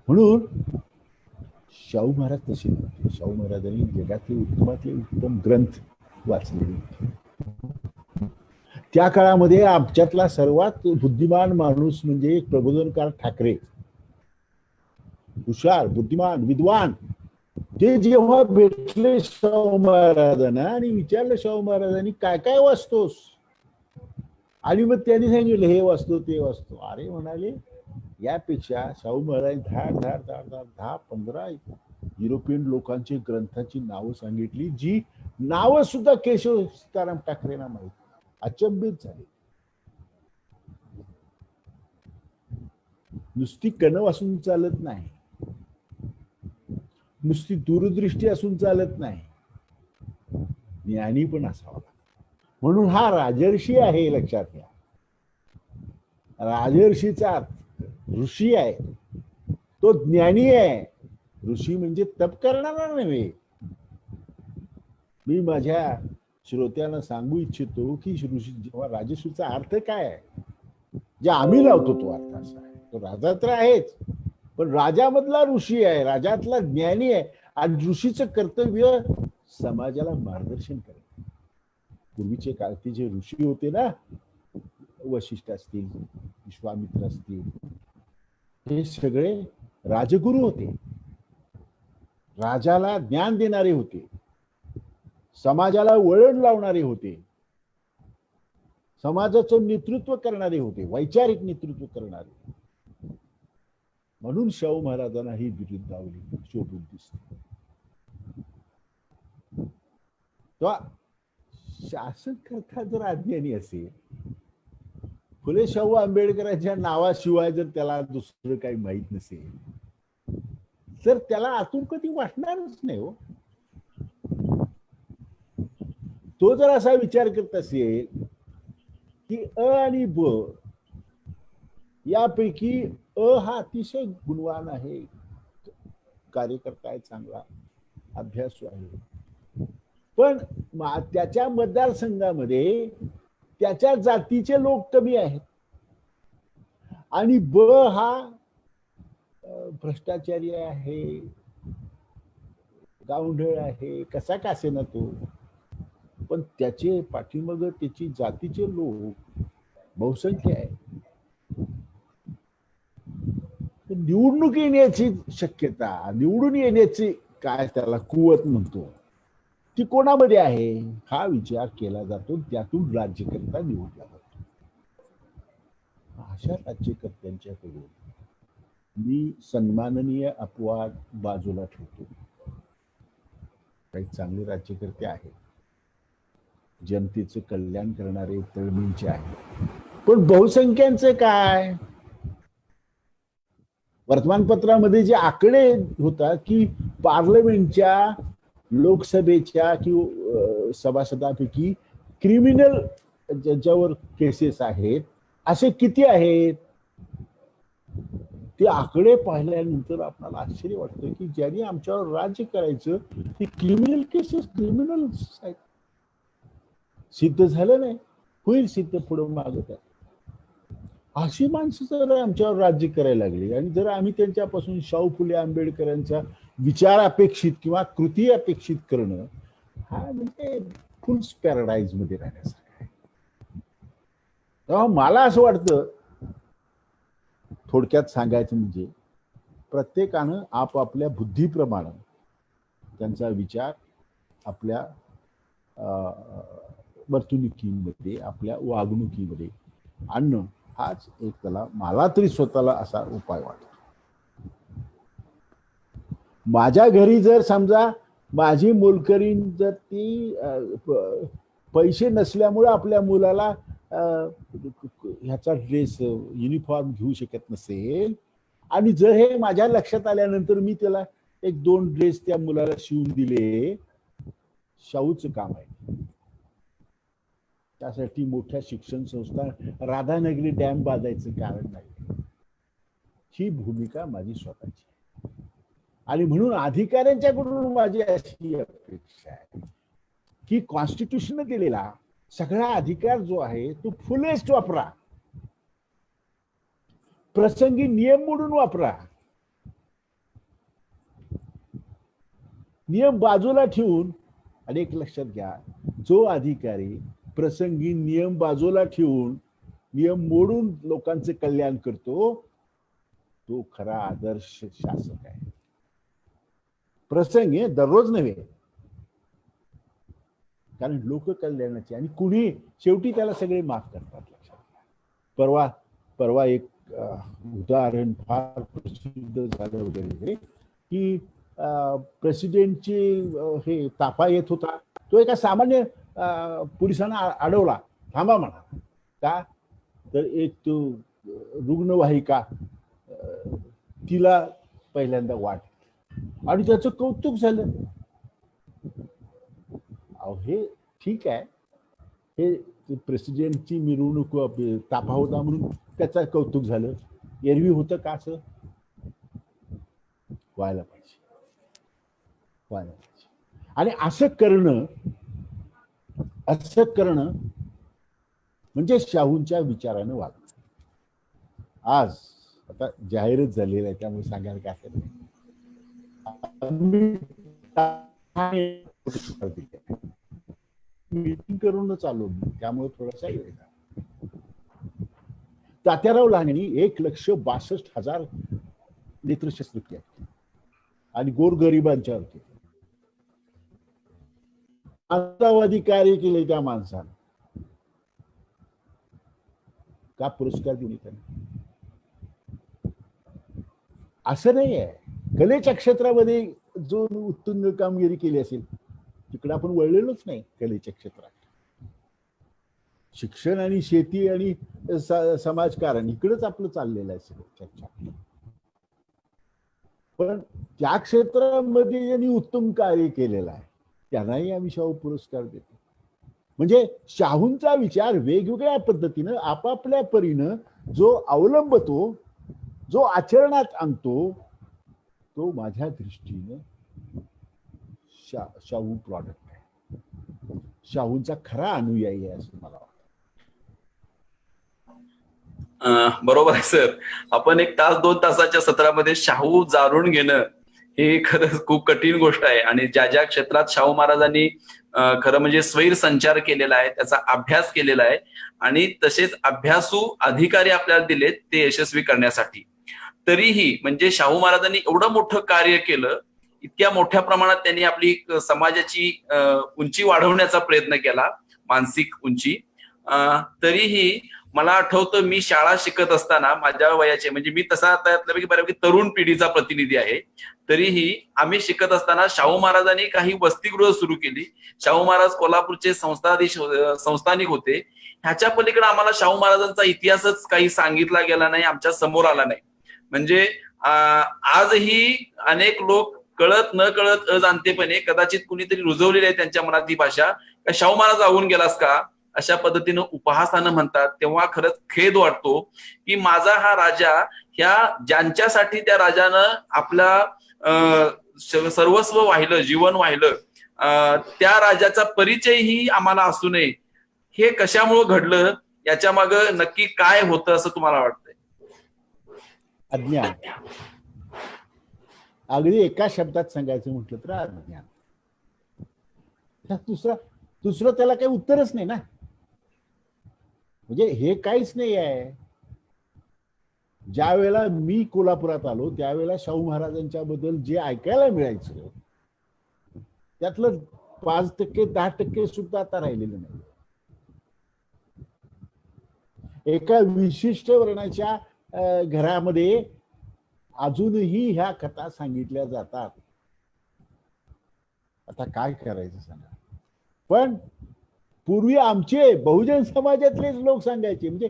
म्हणून शाहू महाराज तसे नव्हते. शाहू महाराजांनी जगातले उत्तमातले उत्तम ग्रंथ वाचलेले. त्या काळामध्ये आमच्यातला सर्वात बुद्धिमान माणूस म्हणजे प्रबोधनकार ठाकरे, हुशार, बुद्धिमान, विद्वान. ते जेव्हा भेटले शाहू महाराजांना आणि विचारलं शाहू महाराजांनी काय काय वाचतोस, आणि मग त्यांनी सांगितलं हे वाचतो ते वाचतो. अरे म्हणाले, यापेक्षा शाहू महाराज धाड धाड धाड धाड 10-15 युरोपियन लोकांची ग्रंथाची नावं सांगितली, जी नावं सुद्धा केशव सीताराम ठाकरेंना माहित. अचंबित झाले. नुसती कण वाचून चालत नाही, नुसती दूरदृष्टी असून चालत नाही, ज्ञानी पण असावा. म्हणून हा राजर्षी आहे, लक्षात घ्या. राजर्षीचा अर्थ ऋषी आहे, तो ज्ञानी आहे. ऋषी म्हणजे तप करणारा नव्हे. मी माझ्या श्रोत्यांना सांगू इच्छितो की ऋषी जेव्हा राजर्षीचा अर्थ काय आहे, जे आम्ही लावतो तो अर्थ असा आहे. तो राजा तर आहेच, पण राजामधला ऋषी आहे, राजातला ज्ञानी आहे. आणि ऋषीचं कर्तव्य समाजाला मार्गदर्शन करणे. पूर्वीचे काळचे जे ऋषी होते ना, वशिष्ठ असतील, विश्वामित्र असतील, हे सगळे राजगुरू होते. राजाला ज्ञान देणारे होते, समाजाला वळण लावणारे होते, समाजाचं नेतृत्व करणारे होते, वैचारिक नेतृत्व करणारे. म्हणून शाहू महाराजांना ही बिरुदावली शोभून दिसते. तेव्हा शासन करता जर अज्ञानी असेल, फुले शाहू आंबेडकरांच्या नावाशिवाय जर त्याला दुसरं काही माहित नसेल, तर त्याला आतून कधी वाटणारच नाही हो. तो जर असा विचार करत असेल की अ आणि ब यापैकी अ हा अतिशय गुणवान आहे, कार्यकर्ता आहे, चांगला अभ्यासू आहे, पण त्याच्या मतदारसंघामध्ये त्याच्या जातीचे लोक कमी आहेत, आणि ब हा भ्रष्टाचारी आहे, गावंढळ आहे, कसा कासे ना तो, पण त्याचे पाठीमागे त्याची जातीचे लोक बहुसंख्य आहे. निवडणूक येण्याची शक्यता, निवडून येण्याची काय त्याला कुवत म्हणतो, ती कोणामध्ये आहे हा विचार केला जातो. त्यातून राज्यकर्ता निवडला जातो. अशा राज्यकर्त्यांच्याकडून मी सन्माननीय अपवाद बाजूला ठेवतो. काही चांगले राज्यकर्ते आहेत, जनतेचं कल्याण करणारे, तळमळीचे आहेत, पण बहुसंख्यांचे काय? वर्तमानपत्रामध्ये जे आकडे होतात की पार्लमेंटच्या, लोकसभेच्या किंवा सभासदांपैकी क्रिमिनल ज्यांच्यावर केसेस आहेत असे किती आहेत, ते आकडे पाहिल्यानंतर आपल्याला आश्चर्य वाटतं की ज्यांनी आमच्यावर राज्य करायचं ते क्रिमिनल केसेस, क्रिमिनल आहेत. सिद्ध झालं नाही, होईल सिद्ध पुढं मागत आहे. अशी माणसं जर आमच्यावर राज्य करायला लागली आणि जर आम्ही त्यांच्यापासून शाहू फुले आंबेडकरांचा विचार अपेक्षित किंवा कृती अपेक्षित करणं, हा म्हणजे फुल्स पॅराडाईज मध्ये राहण्यासारखं आहे. तेव्हा मला असं वाटतं, थोडक्यात सांगायचं म्हणजे प्रत्येकानं आपापल्या बुद्धीप्रमाणे त्यांचा विचार आपल्या वर्तणुकीमध्ये, आपल्या वागणुकीमध्ये आणणं हाच एक त्याला, मला तरी स्वतःला असा उपाय वाटतो. माझ्या घरी जर समजा माझी मोलकरीण जर ती पैसे नसल्यामुळे आपल्या मुलाला ह्याचा ड्रेस, युनिफॉर्म घेऊ शकत नसेल, आणि जर हे माझ्या लक्षात आल्यानंतर मी त्याला 1-2 ड्रेस त्या मुलाला शिवून दिले, शाहूचं काम आहे. त्यासाठी मोठ्या शिक्षण संस्था, राधानगरी डॅम बांधायचं कारण नाही. ही भूमिका माझी स्वतःची आहे. आणि म्हणून अधिकाऱ्यांच्याकडून माझी अशी अपेक्षा आहे की कॉन्स्टिट्यूशन दिलेला सगळा अधिकार जो आहे तो फुलेस्ट वापरा. प्रसंगी नियम मोडून वापरा. नियम बाजूला ठेवून, आणि एक लक्षात घ्या, जो अधिकारी प्रसंगी नियम बाजूला ठेवून नियम मोडून लोकांचे कल्याण करतो तो खरा आदर्श शासक आहे. प्रसंगी दररोज नव्हे, कारण लोककल्याणाचे, आणि कुणी शेवटी त्याला सगळे माफ करतात. लक्षात घ्या. परवा एक उदाहरण फार प्रसिद्ध झालं वगैरे की प्रेसिडेंटची हे ताफा येत होता, तो एका सामान्य पोलिसांना अडवला, थांबा म्हणा. का तर एक तो रुग्णवाहिका तिला पहिल्यांदा वाट, आणि त्याचं कौतुक झालं. अहो हे ठीक आहे, हे प्रेसिडेंटची मिरवणूक ताफा होता म्हणून त्याचं कौतुक झालं. एरवी होतं का असं? व्हायला पाहिजे. आणि असं करणं म्हणजे शाहूंच्या विचारानं वागणं. आज आता जाहीरच झालेलं आहे, त्यामुळे सांगायला काय मीटिंग करूनच आलो मी, त्यामुळे थोडासा तात्याराव लहाने 1,62,000 नेत्रशस्त्रक्रिया आणि गोरगरिबांच्यावरती मानवतावादी कार्य केले त्या माणसाने. का पुरस्कार दिले त्यांना? असं नाही आहे. कलेच्या क्षेत्रामध्ये जो उत्तुंग कामगिरी केली असेल तिकडे आपण वळलेलोच नाही. कलेच्या क्षेत्रात शिक्षण आणि शेती आणि समाजकारण इकडेच आपलं चाललेलं आहे सगळं चर्चा. पण त्या क्षेत्रामध्ये ज्यांनी उत्तम कार्य केलेलं आहे त्यांनाही आम्ही शाहू पुरस्कार देतो. म्हणजे शाहूंचा विचार वेगवेगळ्या पद्धतीनं आपापल्या परीनं जो अवलंबतो, जो आचरणात आणतो, तो माझ्या दृष्टीनं शाहू प्रॉडक्ट आहे. शाहूंचा खरा अनुयायी आहे असं मला वाटतं. बरोबर आहे सर. आपण 1 तास 2 तासाच्या सत्रामध्ये शाहू जाणून घेणं हे खरंच खूप कठीण गोष्ट आहे. आणि ज्या ज्या क्षेत्रात शाहू महाराजांनी खरं म्हणजे स्वैर संचार केलेला आहे, त्याचा अभ्यास केलेला आहे, आणि तसेच अभ्यासू अधिकारी आपल्याला दिलेत ते यशस्वी करण्यासाठी. तरीही म्हणजे शाहू महाराजांनी एवढं मोठं कार्य केलं, इतक्या मोठ्या प्रमाणात त्यांनी आपली समाजाची उंची वाढवण्याचा प्रयत्न केला, मानसिक उंची. तरीही मला आठवतं मी शाळा शिकत असताना माझ्या वयाचे, म्हणजे मी तसा त्यातल्यापैकी बऱ्यापैकी तरुण पिढीचा प्रतिनिधी आहे, तरीही आम्ही शिकत असताना शाहू महाराजांनी काही वसतिगृह सुरू केली. शाहू महाराज कोल्हापूरचे संस्थानिक होते. ह्याच्या पलीकडे आम्हाला शाहू महाराजांचा इतिहासच काही सांगितला गेला नाही, आमच्या समोर आला नाही. म्हणजे आजही अनेक लोक कळत न कळत अजाणतेपणे कदाचित कुणीतरी रुजवलेली आहे त्यांच्या मनात ही भाषा, शाहू महाराज आवून गेलास का अशा पद्धतीनं उपहासानं म्हणतात. तेव्हा खरंच खेद वाटतो की माझा हा राजा, ह्या ज्यांच्यासाठी त्या राजानं आपला सर्वस्व वाहिलं, जीवन वाहिलं, त्या राजाचा परिचयही आम्हाला असू नये. हे कशामुळे घडलं, याच्या मागं नक्की काय होतं असं तुम्हाला वाटतंय? अज्ञान. अगदी एका शब्दात सांगायचं म्हटलं तर अज्ञान. दुसरं त्याला काही उत्तरच नाही ना. म्हणजे हे काहीच नाही आहे. ज्या वेळेला मी कोल्हापुरात आलो त्यावेळेला शाहू महाराजांच्या बद्दल जे ऐकायला मिळायचं त्यातलं 5% 10% सुद्धा आता राहिलेलं नाही. एका विशिष्ट वर्णाच्या घरामध्ये अजूनही ह्या कथा सांगितल्या जातात. आता काय करायचं सांगा. पण पूर्वी आमचे बहुजन समाजातलेच लोक सांगायचे. म्हणजे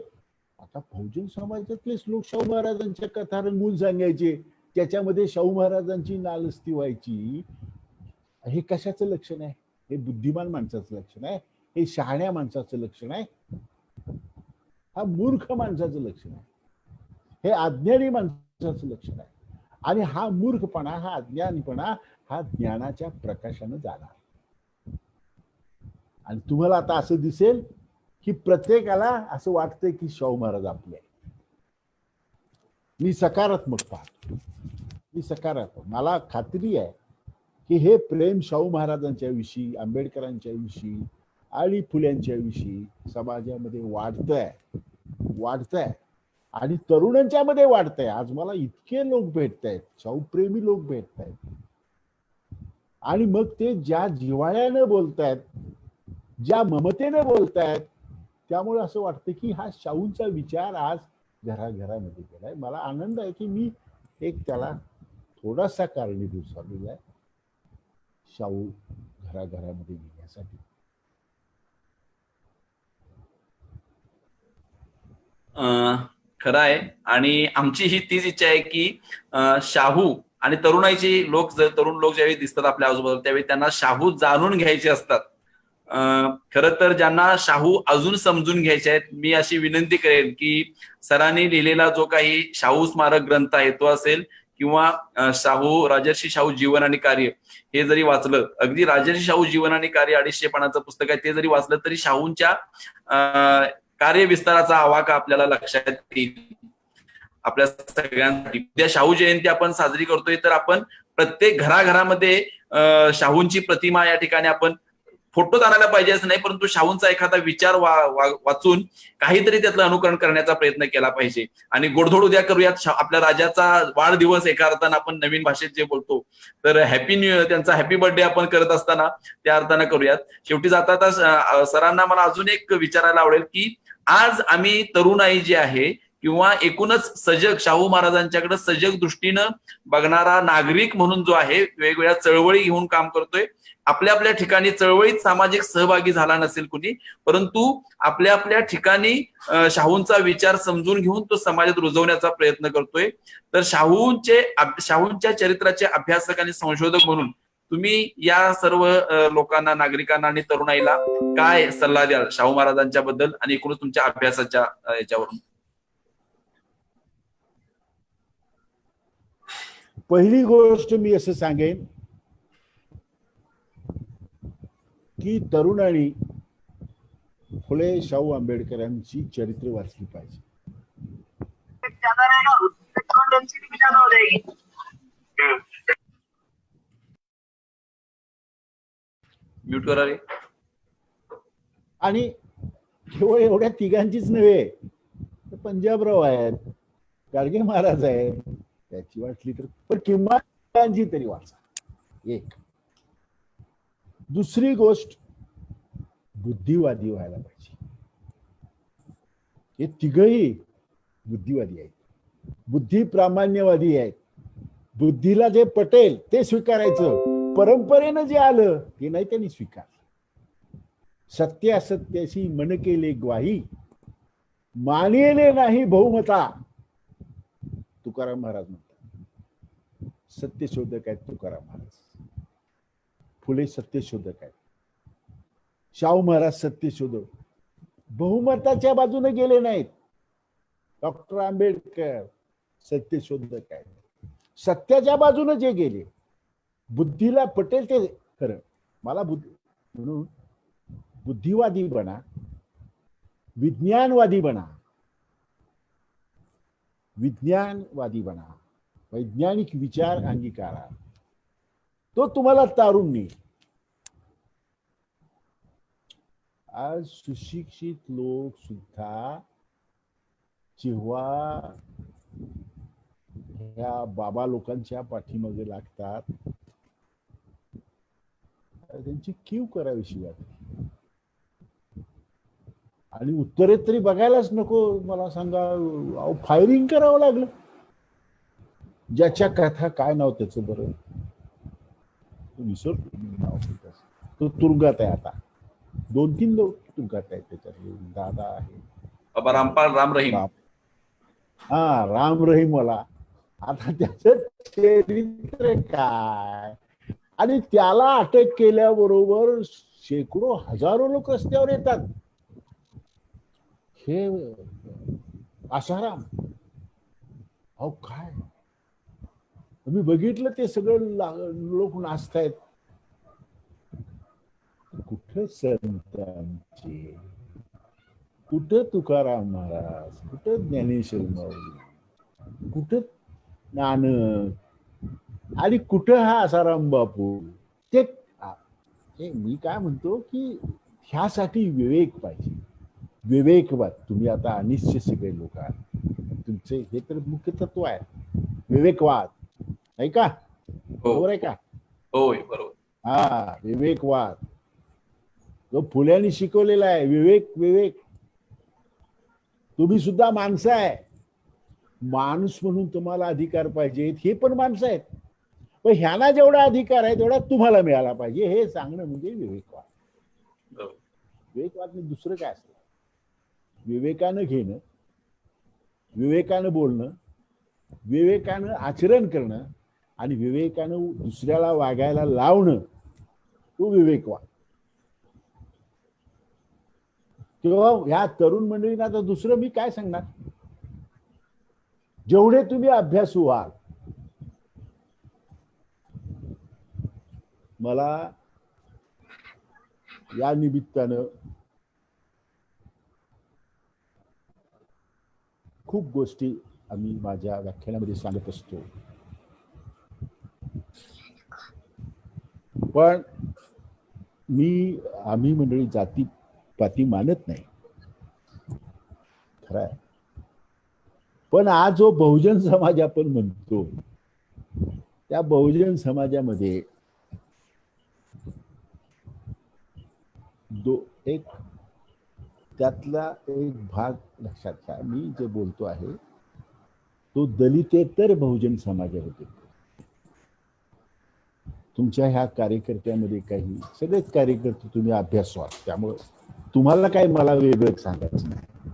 आता बहुजन समाजातलेच लोक शाहू महाराजांच्या कथा रंगवून सांगायचे, त्याच्यामध्ये शाहू महाराजांची नालस्ती व्हायची. हे कशाचं लक्षण आहे? हे बुद्धिमान माणसाचं लक्षण आहे? हे शहाण्या माणसाचं लक्षण आहे? हा मूर्ख माणसाचं लक्षण आहे? हे अज्ञानी माणसाचं लक्षण आहे? आणि हा मूर्खपणा, हा अज्ञानीपणा, हा ज्ञानाच्या प्रकाशानं जाणार. आणि तुम्हाला आता असं दिसेल की प्रत्येकाला असं वाटतंय की शाहू महाराज आपले. मी सकारात्मक पाहतो. मी सकारात्मक, मला खात्री आहे की हे प्रेम शाहू महाराजांच्या विषयी, आंबेडकरांच्या विषयी आणि फुल्यांच्या विषयी समाजामध्ये वाढतंय आणि तरुणांच्या मध्ये वाढतंय. आज मला इतके लोक भेटत आहेत, शाहूप्रेमी लोक भेटत आहेत, आणि मग ते ज्या जिव्हाळ्यानं बोलतायत, ज्या ममतेनं बोलतायत, त्यामुळे असं वाटतं की हा शाहूंचा विचार आज घराघरामध्ये गेलाय. मला आनंद आहे की मी एक त्याला थोडासा कारणीभूत झालेला आहे शाहू घराघरामध्ये गेल्यासाठी. खरं आहे, आणि आमची ही तीच इच्छा आहे की शाहू आणि तरुणाईची तरुण लोक ज्यावेळी दिसतात आपल्या आजूबाजूला, त्यावेळी त्यांना शाहू जाणून घ्यायचे असतात. खरं तर ज्यांना शाहू अजून समजून घ्यायचे आहेत, मी अशी विनंती करेन की सरांनी लिहिलेला जो काही शाहू स्मारक ग्रंथ आहे तो असेल, किंवा राजर्षी शाहू जीवन आणि कार्य हे जरी वाचलं, अगदी राजर्षी शाहू जीवन आणि कार्य 250 पानाचं पुस्तक आहे, ते जरी वाचलं तरी शाहूंच्या कार्यविस्ताराचा आवाका आपल्याला लक्षात येईल. आपल्या सगळ्यांसाठी उद्या शाहू जयंती आपण साजरी करतोय, तर आपण प्रत्येक घराघरामध्ये शाहूंची प्रतिमा या ठिकाणी आपण फोटो आणायला पाहिजे असं नाही, परंतु शाहूंचा एखादा विचार वाचून काहीतरी त्यातलं अनुकरण करण्याचा प्रयत्न केला पाहिजे. आणि गोडधोड उद्या करूयात. आपल्या राजाचा वाढदिवस एका अर्थानं आपण नवीन भाषेत जे बोलतो, तर हॅपी न्यू इयर, त्यांचा हॅपी बर्थडे आपण करत असताना त्या अर्थानं करूयात. शेवटी जाता सरांना मला अजून एक विचारायला आवडेल की आज आम्ही तरुणाई जी आहे किंवा एकूणच सजग शाहू महाराजांच्याकडे सजग दृष्टीनं बघणारा नागरिक म्हणून जो आहे, वेगवेगळ्या चळवळी घेऊन काम करतोय, आपल्या आपल्या ठिकाणी चळवळीत सामाजिक सहभागी झाला नसेल कुणी, परंतु आपल्या आपल्या ठिकाणी शाहूंचा विचार समजून घेऊन तो समाजात रुजवण्याचा प्रयत्न करतोय. तर शाहूंच्या चरित्राचे अभ्यासक आणि संशोधक म्हणून तुम्ही या सर्व लोकांना, नागरिकांना आणि तरुणाईला काय सल्ला द्याल शाहू महाराजांच्या बद्दल आणि एकूणच तुमच्या अभ्यासाच्या याच्यावरून? पहिली गोष्ट मी असं सांगेन की तरुणांनी फुले शाहू आंबेडकरांची चरित्र वाचली पाहिजे. म्यूट करा रे. आणि केवळ एवढ्या तिघांचीच नव्हे, पंजाबराव आहेत, गाडगे महाराज आहेत, त्याची वाचली तर पण किंमत तरी वाचा. एक दुसरी गोष्ट, बुद्धिवादी व्हायला पाहिजे. हे तिघही बुद्धिवादी आहेत, बुद्धी प्रामाण्यवादी आहेत. बुद्धीला जे पटेल ते स्वीकारायचं, परंपरेनं जे आलं ते नाही त्यांनी स्वीकारलं. सत्य असत्याशी मन केले ग्वाही, मानेले नाही बहुमता, तुकाराम महाराज म्हणतात. सत्यशोधक आहेत तुकाराम महाराज, फुले सत्यशोधक आहेत, शाहू महाराज सत्यशोधक. बहुमताच्या बाजूने गेले नाहीत. डॉक्टर आंबेडकर सत्यशोधक आहेत, सत्याच्या बाजूने जे गेले. बुद्धीला पटेल ते खरं. मला म्हणून बुद्धिवादी बना, विज्ञानवादी बना, वैज्ञानिक विचार अंगीकारा, तो तुम्हाला तारून नेईल. आज सुशिक्षित लोक सुद्धा जेव्हा ह्या बाबा लोकांच्या पाठीमागे लागतात, त्यांची कीव करावीशी वाटते. आणि उत्तरेत तरी बघायलाच नको. मला सांगा, फायरिंग करावं लागलं. ज्याच्या कथा, काय नाव त्याचं बरं, नाव तो तुरुंगात आहे आता. 2-3 लोक तुरुंगात आहेत त्याच्यातले. दादा आहे, बाबा रामपाल, राम रहीम. हा, राम रहीम मला. आता त्याचं चरित्र काय, आणि त्याला अटक केल्याबरोबर शेकडो हजारो लोक रस्त्यावर येतात. हे आसाराम, अहो काय, मी बघितलं ते सगळं लोक नाचतायत. कुठं संतांचे, कुठं तुकाराम महाराज, कुठं ज्ञानेश्वर माऊली, कुठं नानक आणि कुठं हा आसाराम बापू ते मी काय म्हणतो की ह्यासाठी विवेक पाहिजे. विवेकवाद. तुम्ही आता अनिश्चित सगळे लोक आहात, तुमचे हे तर मुख्य तत्व आहे विवेकवाद, आहे का? हो बरोबर आहे का? होय बरोबर. हा, विवेकवाद जो फुल्याने शिकवलेला आहे. विवेक विवेक. तुम्ही सुद्धा माणसं आहे, माणूस म्हणून तुम्हाला अधिकार पाहिजेत, हे पण माणसं आहेत, पण ह्याला जेवढा अधिकार आहे तेवढा तुम्हाला मिळाला पाहिजे, हे सांगणं म्हणजे विवेकवाद. बरोबर. विवेकवाद म्हणजे दुसरं काय असतं? विवेकानं घेणं, विवेकानं बोलणं, विवेकानं आचरण करणं आणि विवेकानं दुसऱ्याला वागायला लावणं, तो विवेकवाद. तेव्हा ह्या तरुण मंडळींना आता दुसरं मी काय सांगणार? जेवढे तुम्ही अभ्यासू व्हाल, मला या निमित्तानं खूप गोष्टी आम्ही माझ्या व्याख्यानामध्ये सांगत असतो, पण आम्ही मंडळी जातीपाती मानत नाही, खरं आहे. पण आज जो बहुजन समाज आपण म्हणतो, त्या बहुजन समाजामध्ये एक त्यातला एक भाग लक्षात घ्या. मी जे बोलतो आहे तो दलितेतर बहुजन समाजामध्ये. तुमच्या ह्या कार्यकर्त्यामध्ये काही सगळेच कार्यकर्ते तुम्ही अभ्यासू आहात, त्यामुळे तुम्हाला काही मला वेगळं सांगायचं नाही.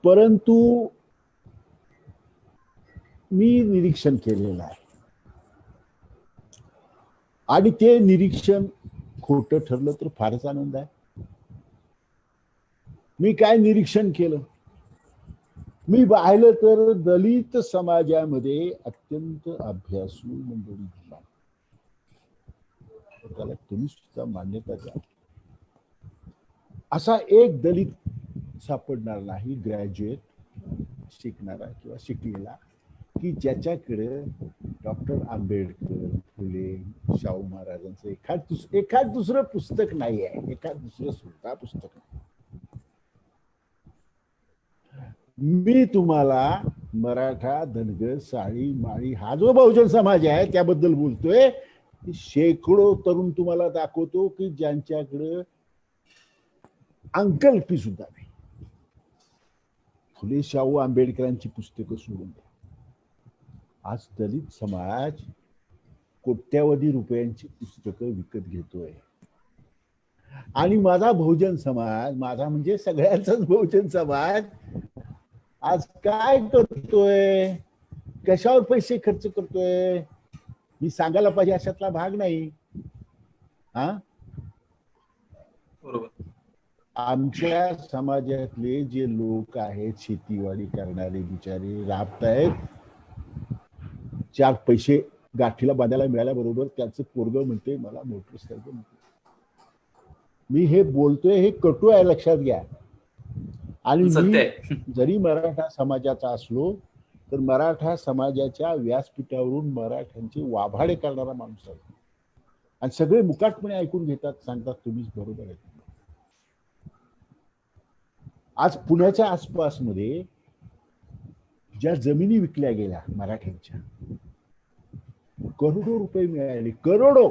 परंतु मी निरीक्षण केलेलं आहे आणि ते निरीक्षण खोटं ठरलं तर फारच आनंद आहे. मी काय निरीक्षण केलं? मी पाहिलं तर दलित समाजामध्ये अत्यंत अभ्यासू मंडळी, त्याला तुम्ही सुद्धा मान्यता द्या, असा एक दलित सापडणार नाही ग्रॅज्युएट शिकणारा किंवा शिकलेला की ज्याच्याकडे डॉक्टर आंबेडकर, फुले, शाहू महाराजांचं एखाद दुसरं पुस्तक नाही आहे, एखाद दुसरं सुद्धा पुस्तक नाही. मी तुम्हाला मराठा, धनगर, साळी, माळी हा जो बहुजन समाज आहे त्याबद्दल बोलतोय. शेकडो तरुण तुम्हाला दाखवतो की ज्यांच्याकडे अंकलिपी सुद्धा नाही. फुले, शाहू, आंबेडकरांची पुस्तकं सोडून द्या. आज दलित समाज कोट्यावधी रुपयांची पुस्तकं विकत घेतोय आणि माझा बहुजन समाज, माझा म्हणजे सगळ्यांचाच बहुजन समाज आज काय करतोय, कशावर पैसे खर्च करतोय, मी सांगायला पाहिजे अशातला भाग नाही. हा, बरोबर. आमच्या समाजातले जे लोक आहेत, शेतीवाडी करणारे बिचारे राबतायत, चार पैसे गाठीला बांधायला मिळाल्याबरोबर त्याचं पोरगं म्हणते मला मोटरसायकल. मी हे बोलतोय हे कटू आहे, लक्षात घ्या. आणि मी जरी मराठा समाजाचा असलो तर मराठा समाजाच्या व्यासपीठावरून मराठ्यांचे वाभाडे करणारा माणूस आहे आणि सगळे मुकाटपणे ऐकून घेतात, सांगतात तुम्हीच बरोबर आहे. आज पुण्याच्या आसपास मध्ये ज्या जमिनी विकल्या गेल्या मराठ्यांच्या, करोडो रुपये मिळाले, करोडो.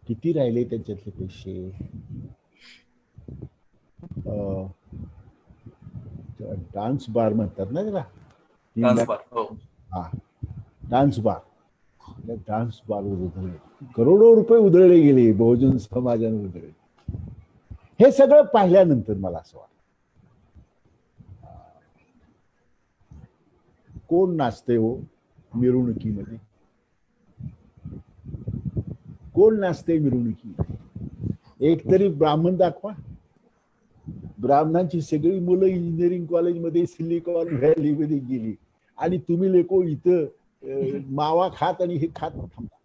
किती राहिले त्यांच्यातले पैसे? डान्स बार म्हणतात ना त्याला, डान्स बार. डान्स बार उधळले, करोडो रुपये उधळले गेले, बहुजन समाजाने उधळले. हे सगळं पाहिल्यानंतर मला असं वाटतं, कोण नाचते हो मिरवणुकीमध्ये? कोण नाचते मिरवणुकीमध्ये? एक तरी ब्राह्मण दाखवा. ब्राह्मणांची सगळी मुलं इंजिनिअरिंग कॉलेजमध्ये, सिलिकॉन व्हॅलीमध्ये गेली आणि तुम्ही लेको इथं मावा खात आणि हे खात थांबता.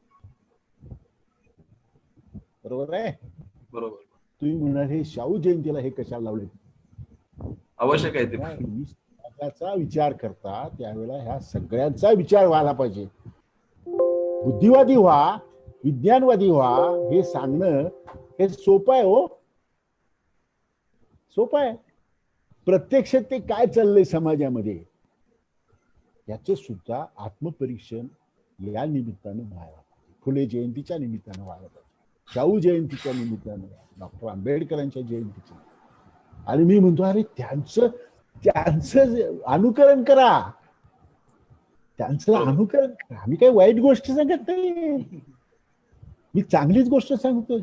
बरोबर आहे? बरोबर. तुम्ही म्हणाल हे शाहू जयंतीला हे कशाला लावले? आवश्यक आहे ते. त्याचा विचार करता त्यावेळेला ह्या सगळ्यांचा विचार व्हायला पाहिजे. बुद्धिवादी व्हा, विज्ञानवादी व्हा, हे सांगणं हे सोपं आहे हो, सोपं आहे. प्रत्यक्षात ते काय चाललंय समाजामध्ये याचे सुद्धा आत्मपरीक्षण या निमित्तानं व्हायला पाहिजे. फुले जयंतीच्या निमित्तानं व्हायला पाहिजे, शाहू जयंतीच्या निमित्तानं, डॉक्टर आंबेडकरांच्या जयंतीच्या. आणि मी म्हणतो अरे त्यांचं अनुकरण करा, त्यांचं अनुकरण करा. आम्ही काही वाईट गोष्ट सांगत नाही, मी चांगलीच गोष्ट सांगतोय.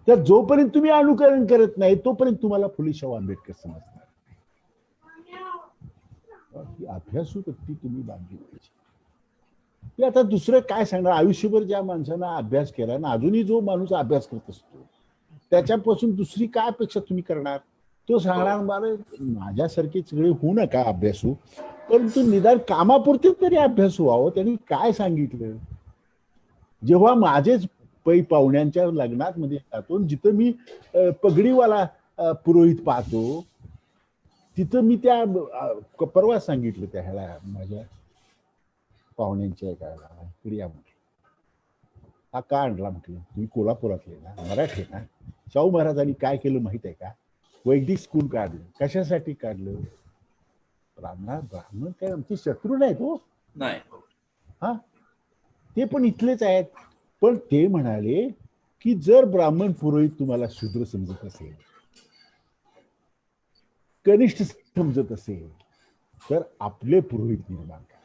तर जोपर्यंत तुम्ही अनुकरण करत नाही तोपर्यंत तुम्हाला फुले शाहू आंबेडकर समजणार. अभ्यासू व्यक्ती तुम्ही बांधली पाहिजे. आता दुसरं काय सांगणार, आयुष्यभर ज्या माणसानं अभ्यास केला ना, अजूनही जो माणूस अभ्यास करत असतो त्याच्यापासून दुसरी काय अपेक्षा तुम्ही करणार? तो सांगणार मला माझ्यासारखे सगळे होऊ नका अभ्यासू, परंतु निदान कामापुरते तरी अभ्यास व्हावं. त्यांनी काय सांगितलं? जेव्हा माझेच पै पाहुण्यांच्या लग्नात मध्ये जातो, जिथं मी पगडीवाला पुरोहित पाहतो, तिथं मी त्या परवा सांगितलं त्या ह्याला माझ्या पाहुण्यांच्या एका क्रिया म्हटलं, हा का आणला म्हटलं, तुम्ही कोल्हापुरातले ना, मराठी ना, शाहू महाराजांनी काय केलं माहित आहे का? वैदिक स्कूल काढलं. कशासाठी काढलं? ब्राह्मण काय आमचे शत्रू नाहीत हो, नाही. हा, ते पण इथलेच आहेत. पण ते म्हणाले की जर ब्राह्मण पुरोहित तुम्हाला शूद्र समजत असेल, कनिष्ठ समजत असेल, तर आपले पुरोहित निर्माण करा.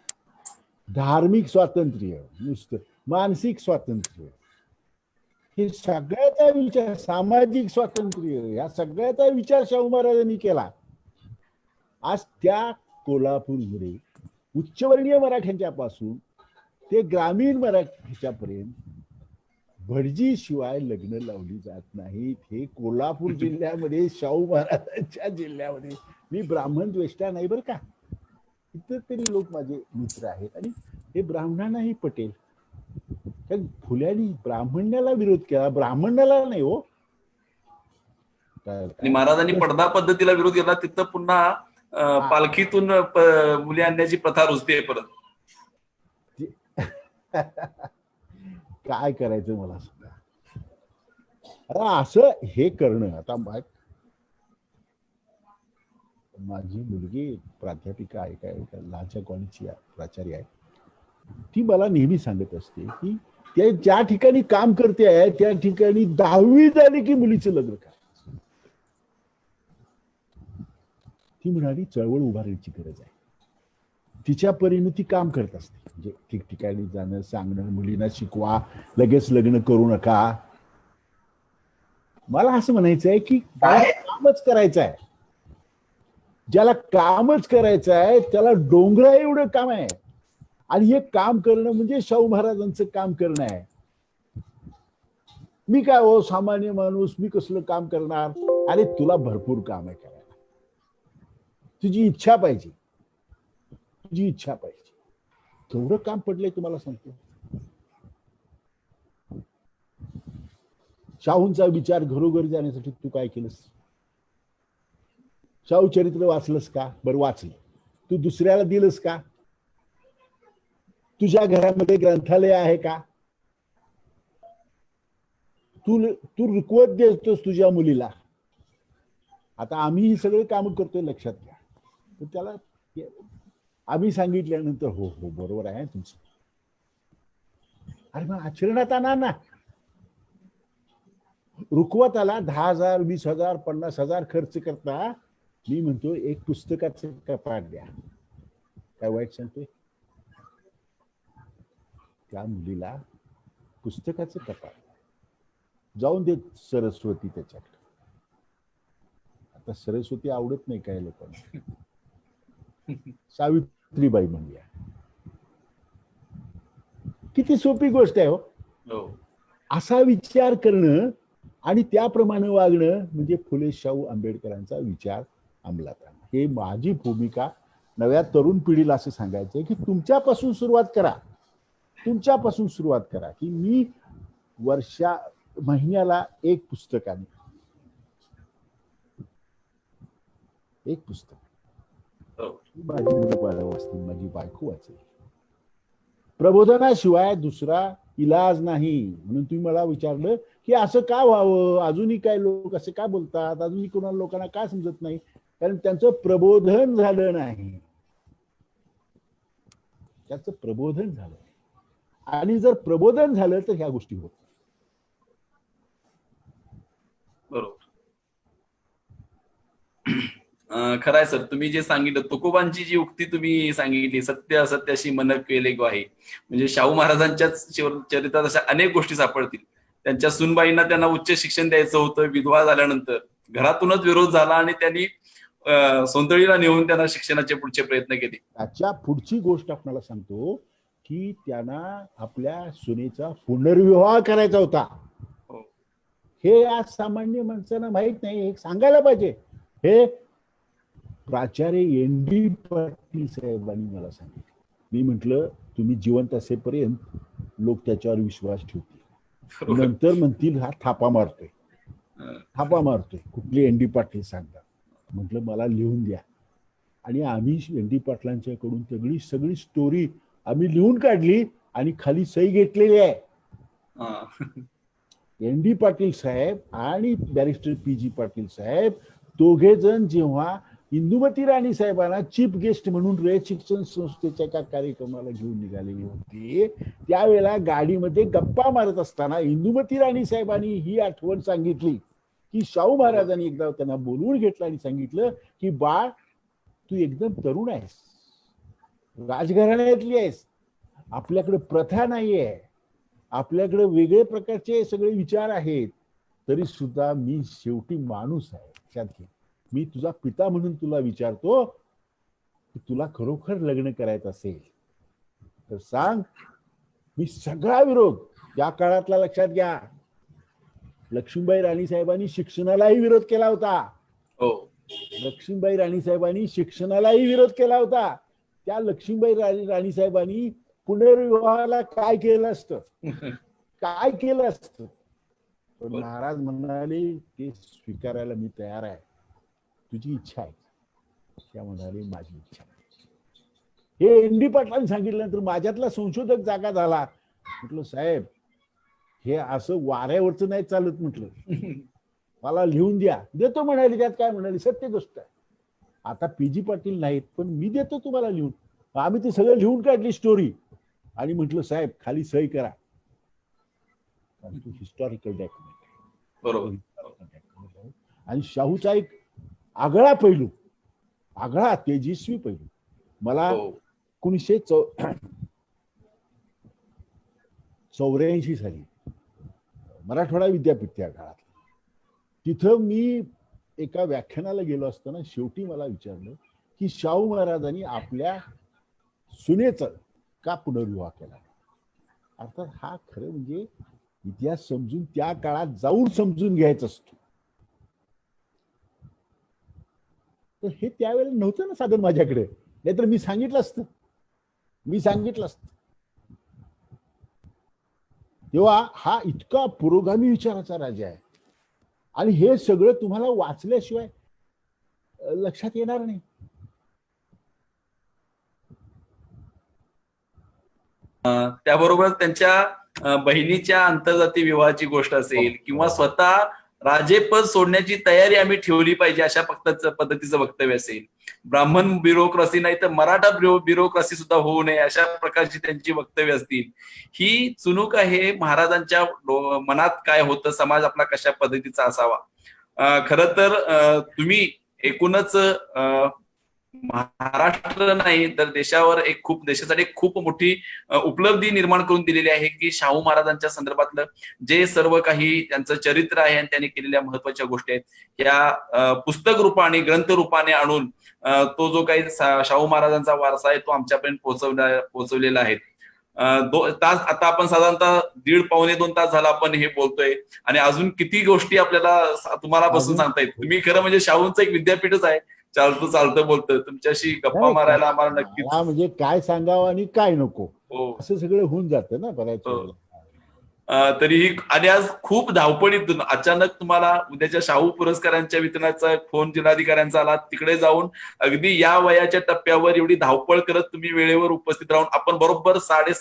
धार्मिक स्वातंत्र्य, नुसतं मानसिक स्वातंत्र्य, हे सगळ्याचा विचार, सामाजिक स्वातंत्र्य, या सगळ्याचा विचार शाहू महाराजांनी केला. आज त्या कोल्हापूरमध्ये उच्चवर्णीय मराठ्यांच्या पासून ते ग्रामीण मराठ्याच्या पर्यंत भटजी शिवाय लग्न लावली जात नाहीत. हे कोल्हापूर जिल्ह्यामध्ये, शाहू महाराजांच्या जिल्ह्यामध्ये, मी ब्राह्मण द्वेष्टा नाही बरं का, इतर तरी लोक माझे मित्र आहेत आणि हे ब्राह्मणांनाही पटेल. कारण फुल्यांनी ब्राह्मण्याला विरोध केला, ब्राह्मणाला नाही हो. आणि महाराजांनी पडदा पद्धतीला विरोध केला, तिथं पुन्हा पालखीतून मुली आणण्याची प्रथा रुजते परत. काय करायचं मला सांगा. असं हे करणं, आता माझी मुलगी प्राध्यापिका आहे, काय लहानच्या कॉलेजची प्राचार्य आहे, ती मला नेहमी सांगत असते की त्या ज्या ठिकाणी काम करते आहे त्या ठिकाणी 10वी झाली की मुलीचं लग्न करायचं. ती म्हणाली चळवळ उभारायची गरज आहे. तिच्या परीने ती काम करत असते, म्हणजे ठिकठिकाणी जाणं, सांगणं, मुलींना शिकवा, लगेच लग्न करू नका. मला असं म्हणायचं आहे की कामच करायचं आहे, ज्याला कामच करायचं आहे त्याला डोंगरा एवढं काम आहे. आणि हे काम करणं म्हणजे शाहू महाराजांचं काम करणं आहे. मी काय हो सामान्य माणूस, मी कसलं काम करणार? अरे तुला भरपूर काम आहे करायला, तुझी इच्छा पाहिजे, तुझी इच्छा पाहिजे. केवढं काम पडलंय तुम्हाला सांगतो. शाहूंचा विचार घरोघरी जाण्यासाठी तू काय केलंस? शाहू चरित्र वाचलंस का? बरं वाचलं, तू दुसऱ्याला दिलंस का? तुझ्या घरामध्ये ग्रंथालय आहे का? तू रुकवत देतोस तुझ्या मुलीला. आता आम्ही ही सगळे काम करतोय, लक्षात घ्या. तर त्याला आम्ही सांगितल्यानंतर हो हो बरोबर आहे तुमचं. अरे मग आचरणात आणा ना. रुकवताला 10,000, 20,000, 50,000 खर्च करता. मी म्हणतो एक पुस्तकाचं कपाट द्या. काय वाईट सांगतोय? त्या मुलीला पुस्तकाचं कपाट जाऊन देत सरस्वती त्याच्याकडे. आता सरस्वती आवडत नाही काही लोकांना, सावित्रीबाई म्हणूया. किती सोपी गोष्ट आहे हो. असा विचार करणं आणि त्याप्रमाणे वागणं म्हणजे फुले शाहू आंबेडकरांचा विचार अंमलात आणणं. हे माझी भूमिका नव्या तरुण पिढीला असं सांगायचं की तुमच्यापासून सुरुवात करा, तुमच्यापासून सुरुवात करा. की मी महिन्याला एक पुस्तक हो. माझी मुलं बाळ वाचतील, माझी बायको वाचेल. प्रबोधनाशिवाय दुसरा इलाज नाही. म्हणून तुम्ही मला विचारलं की असं का व्हावं, अजूनही काय लोक असे का बोलतात, अजूनही कोणाला लोकांना का समजत नाही, कारण त्यांचं प्रबोधन झालं नाही. त्याचं प्रबोधन झालं, आणि जर प्रबोधन झालं तर ह्या गोष्टी होत. बरोबर. खरं आहे सर, तुम्ही जे सांगितलं, तुकोबांची जी उक्ती तुम्ही सांगितली, सत्य असत्याशी मन केले आहे, म्हणजे शाहू महाराजांच्या चरित्रात अशा अनेक गोष्टी सापडतील. त्यांच्या सुनबाईंना त्यांना उच्च शिक्षण द्यायचं होतं, विधवा झाल्यानंतर घरातूनच विरोध झाला आणि त्यांनी सोंदळीला नेऊन त्यांना शिक्षणाचे पुढचे प्रयत्न केले. त्याच्या पुढची गोष्ट आपल्याला सांगतो की त्यांना आपल्या सुनेचा पुनर्विवाह करायचा होता. हो. हे आज सामान्य माणसांना माहित नाही, हे सांगायला पाहिजे. हे प्राचार्य एन.डी. पाटील साहेबांनी मला सांगितलं. मी म्हटलं तुम्ही जिवंत असेपर्यंत लोक त्याच्यावर विश्वास ठेवतील, नंतर म्हणतील हा थापा मारतोय, थापा मारतोय. कुठली एन.डी. पाटील सांगतात. म्हटलं मला लिहून द्या. आणि आम्ही एन.डी. पाटलांच्याकडून सगळी स्टोरी आम्ही लिहून काढली आणि खाली सही घेतलेली आहे. एन.डी. पाटील साहेब आणि बॅरिस्टर पी.जी. पाटील साहेब दोघे जण जेव्हा इंदुमती राणी साहेबांना चीफ गेस्ट म्हणून रयत शिक्षण संस्थेच्या एका कार्यक्रमाला घेऊन निघालेले होते, त्यावेळेला गाडीमध्ये गप्पा मारत असताना इंदुमती राणी साहेबांनी ही आठवण सांगितली की शाहू महाराजांनी एकदा त्यांना बोलवून घेतलं आणि सांगितलं की बाळ, तू एकदम तरुण आहेस, राजघराण्यातली आहेस, आपल्याकडे प्रथा नाहीये, आपल्याकडे वेगळे प्रकारचे सगळे विचार आहेत, तरी सुद्धा मी शेवटी माणूस आहे. लक्षात घे, मी तुझा पिता म्हणून तुला विचारतो की तुला खरोखर लग्न करायचं असेल तर सांग. मी सगळा विरोध या काळातला लक्षात घ्या. लक्ष्मीबाई राणी साहेबांनी शिक्षणालाही विरोध केला होता. हो. लक्ष्मीबाई राणी साहेबांनी शिक्षणालाही विरोध केला होता. त्या लक्ष्मीबाई राणी साहेबांनी पुनर्विवाहाला काय केलं असतं, काय केलं असतं. पण महाराज म्हणाले ते स्वीकारायला मी तयार आहे, तुझी इच्छा आहे. त्या म्हणाले माझी इच्छा आहे. हे एन.डी. पाटलांनी सांगितल्यानंतर माझ्यातला संशोधक जागा झाला. म्हटलं साहेब, हे असं वाऱ्यावरचं नाही चालत. म्हटलं मला लिहून द्या. देतो म्हणाले. त्यात काय म्हणाले, सत्य गोष्ट आहे. आता पी.जी. पाटील नाहीत, पण मी देतो तुम्हाला लिहून. आम्ही ते सगळं लिहून काढली स्टोरी आणि म्हटलं साहेब खाली सही करा, हिस्टॉरिकल डॉक्युमेंट. बरोबर. आणि शाहूचा एक आगळा पैलू, आगळा तेजस्वी पैलू मला 1984 साली मराठवाडा विद्यापीठ त्या काळात, तिथं मी एका व्याख्यानाला गेलो असताना शेवटी मला विचारलं की शाहू महाराजांनी आपल्या सुनेचा का पुनर्विवाह केला. अर्थात हा खरं म्हणजे इतिहास समजून त्या काळात जाऊन समजून घ्यायचा असतो. तर हे त्यावेळेला नव्हतं ना साधन माझ्याकडे, नाहीतर मी सांगितलं असतं. तेव्हा हा इतका पुरोगामी विचाराचा राजा आहे आणि हे सगळं तुम्हाला वाचल्याशिवाय लक्षात येणार नाही. त्याबरोबर त्यांच्या बहिणीच्या आंतरजातीय विवाहाची गोष्ट असेल किंवा स्वतः राजेपद सोडण्याची तयारी आम्ही ठेवली पाहिजे अशा पद्धतीचं वक्तव्य असेल, ब्राह्मण ब्युरोक्रसी नाही तर मराठा ब्युरोक्रसी सुद्धा होऊ नये अशा प्रकारची त्यांची वक्तव्य असतील. ही चुणूक आहे महाराजांच्या मनात काय होतं, समाज आपला कशा पद्धतीचा असावा. खरं तर तुम्ही एकूणच महाराष्ट्र नाही तर देशासाठी खूप मोठी उपलब्धी निर्माण करून दिलेली आहे की शाहू महाराजांच्या संदर्भातलं जे सर्व काही त्यांचं चरित्र आहे आणि त्यांनी केलेल्या महत्वाच्या गोष्टी आहेत या पुस्तक रूपाने, ग्रंथ रूपाने आणून तो जो काही शाहू महाराजांचा वारसा आहे तो आमच्यापर्यंत पोहोचवलेला आहे. तास आता आपण साधारणतः 1.5-2 तास झाला आपण हे बोलतोय आणि अजून किती गोष्टी आपल्याला तुम्हाला बसून सांगता येईल. तुम्ही खरं म्हणजे शाहूंचं एक विद्यापीठच आहे. चालतं बोलतं तुमच्याशी गप्पा मारायला आम्हाला नक्कीच म्हणजे काय सांगावं आणि काय नको हो असं सगळं होऊन जातं ना बऱ्याच वेळेला. तरीही आणि आज खूप धावपळीतून अचानक तुम्हाला उद्याच्या शाहू पुरस्कारांच्या वितरणाचा फोन जिल्हाधिकाऱ्यांचा आला, तिकडे जाऊन अगदी या वयाच्या टप्प्यावर एवढी धावपळ करत तुम्ही वेळेवर उपस्थित राहून आपण बरोबर 7:30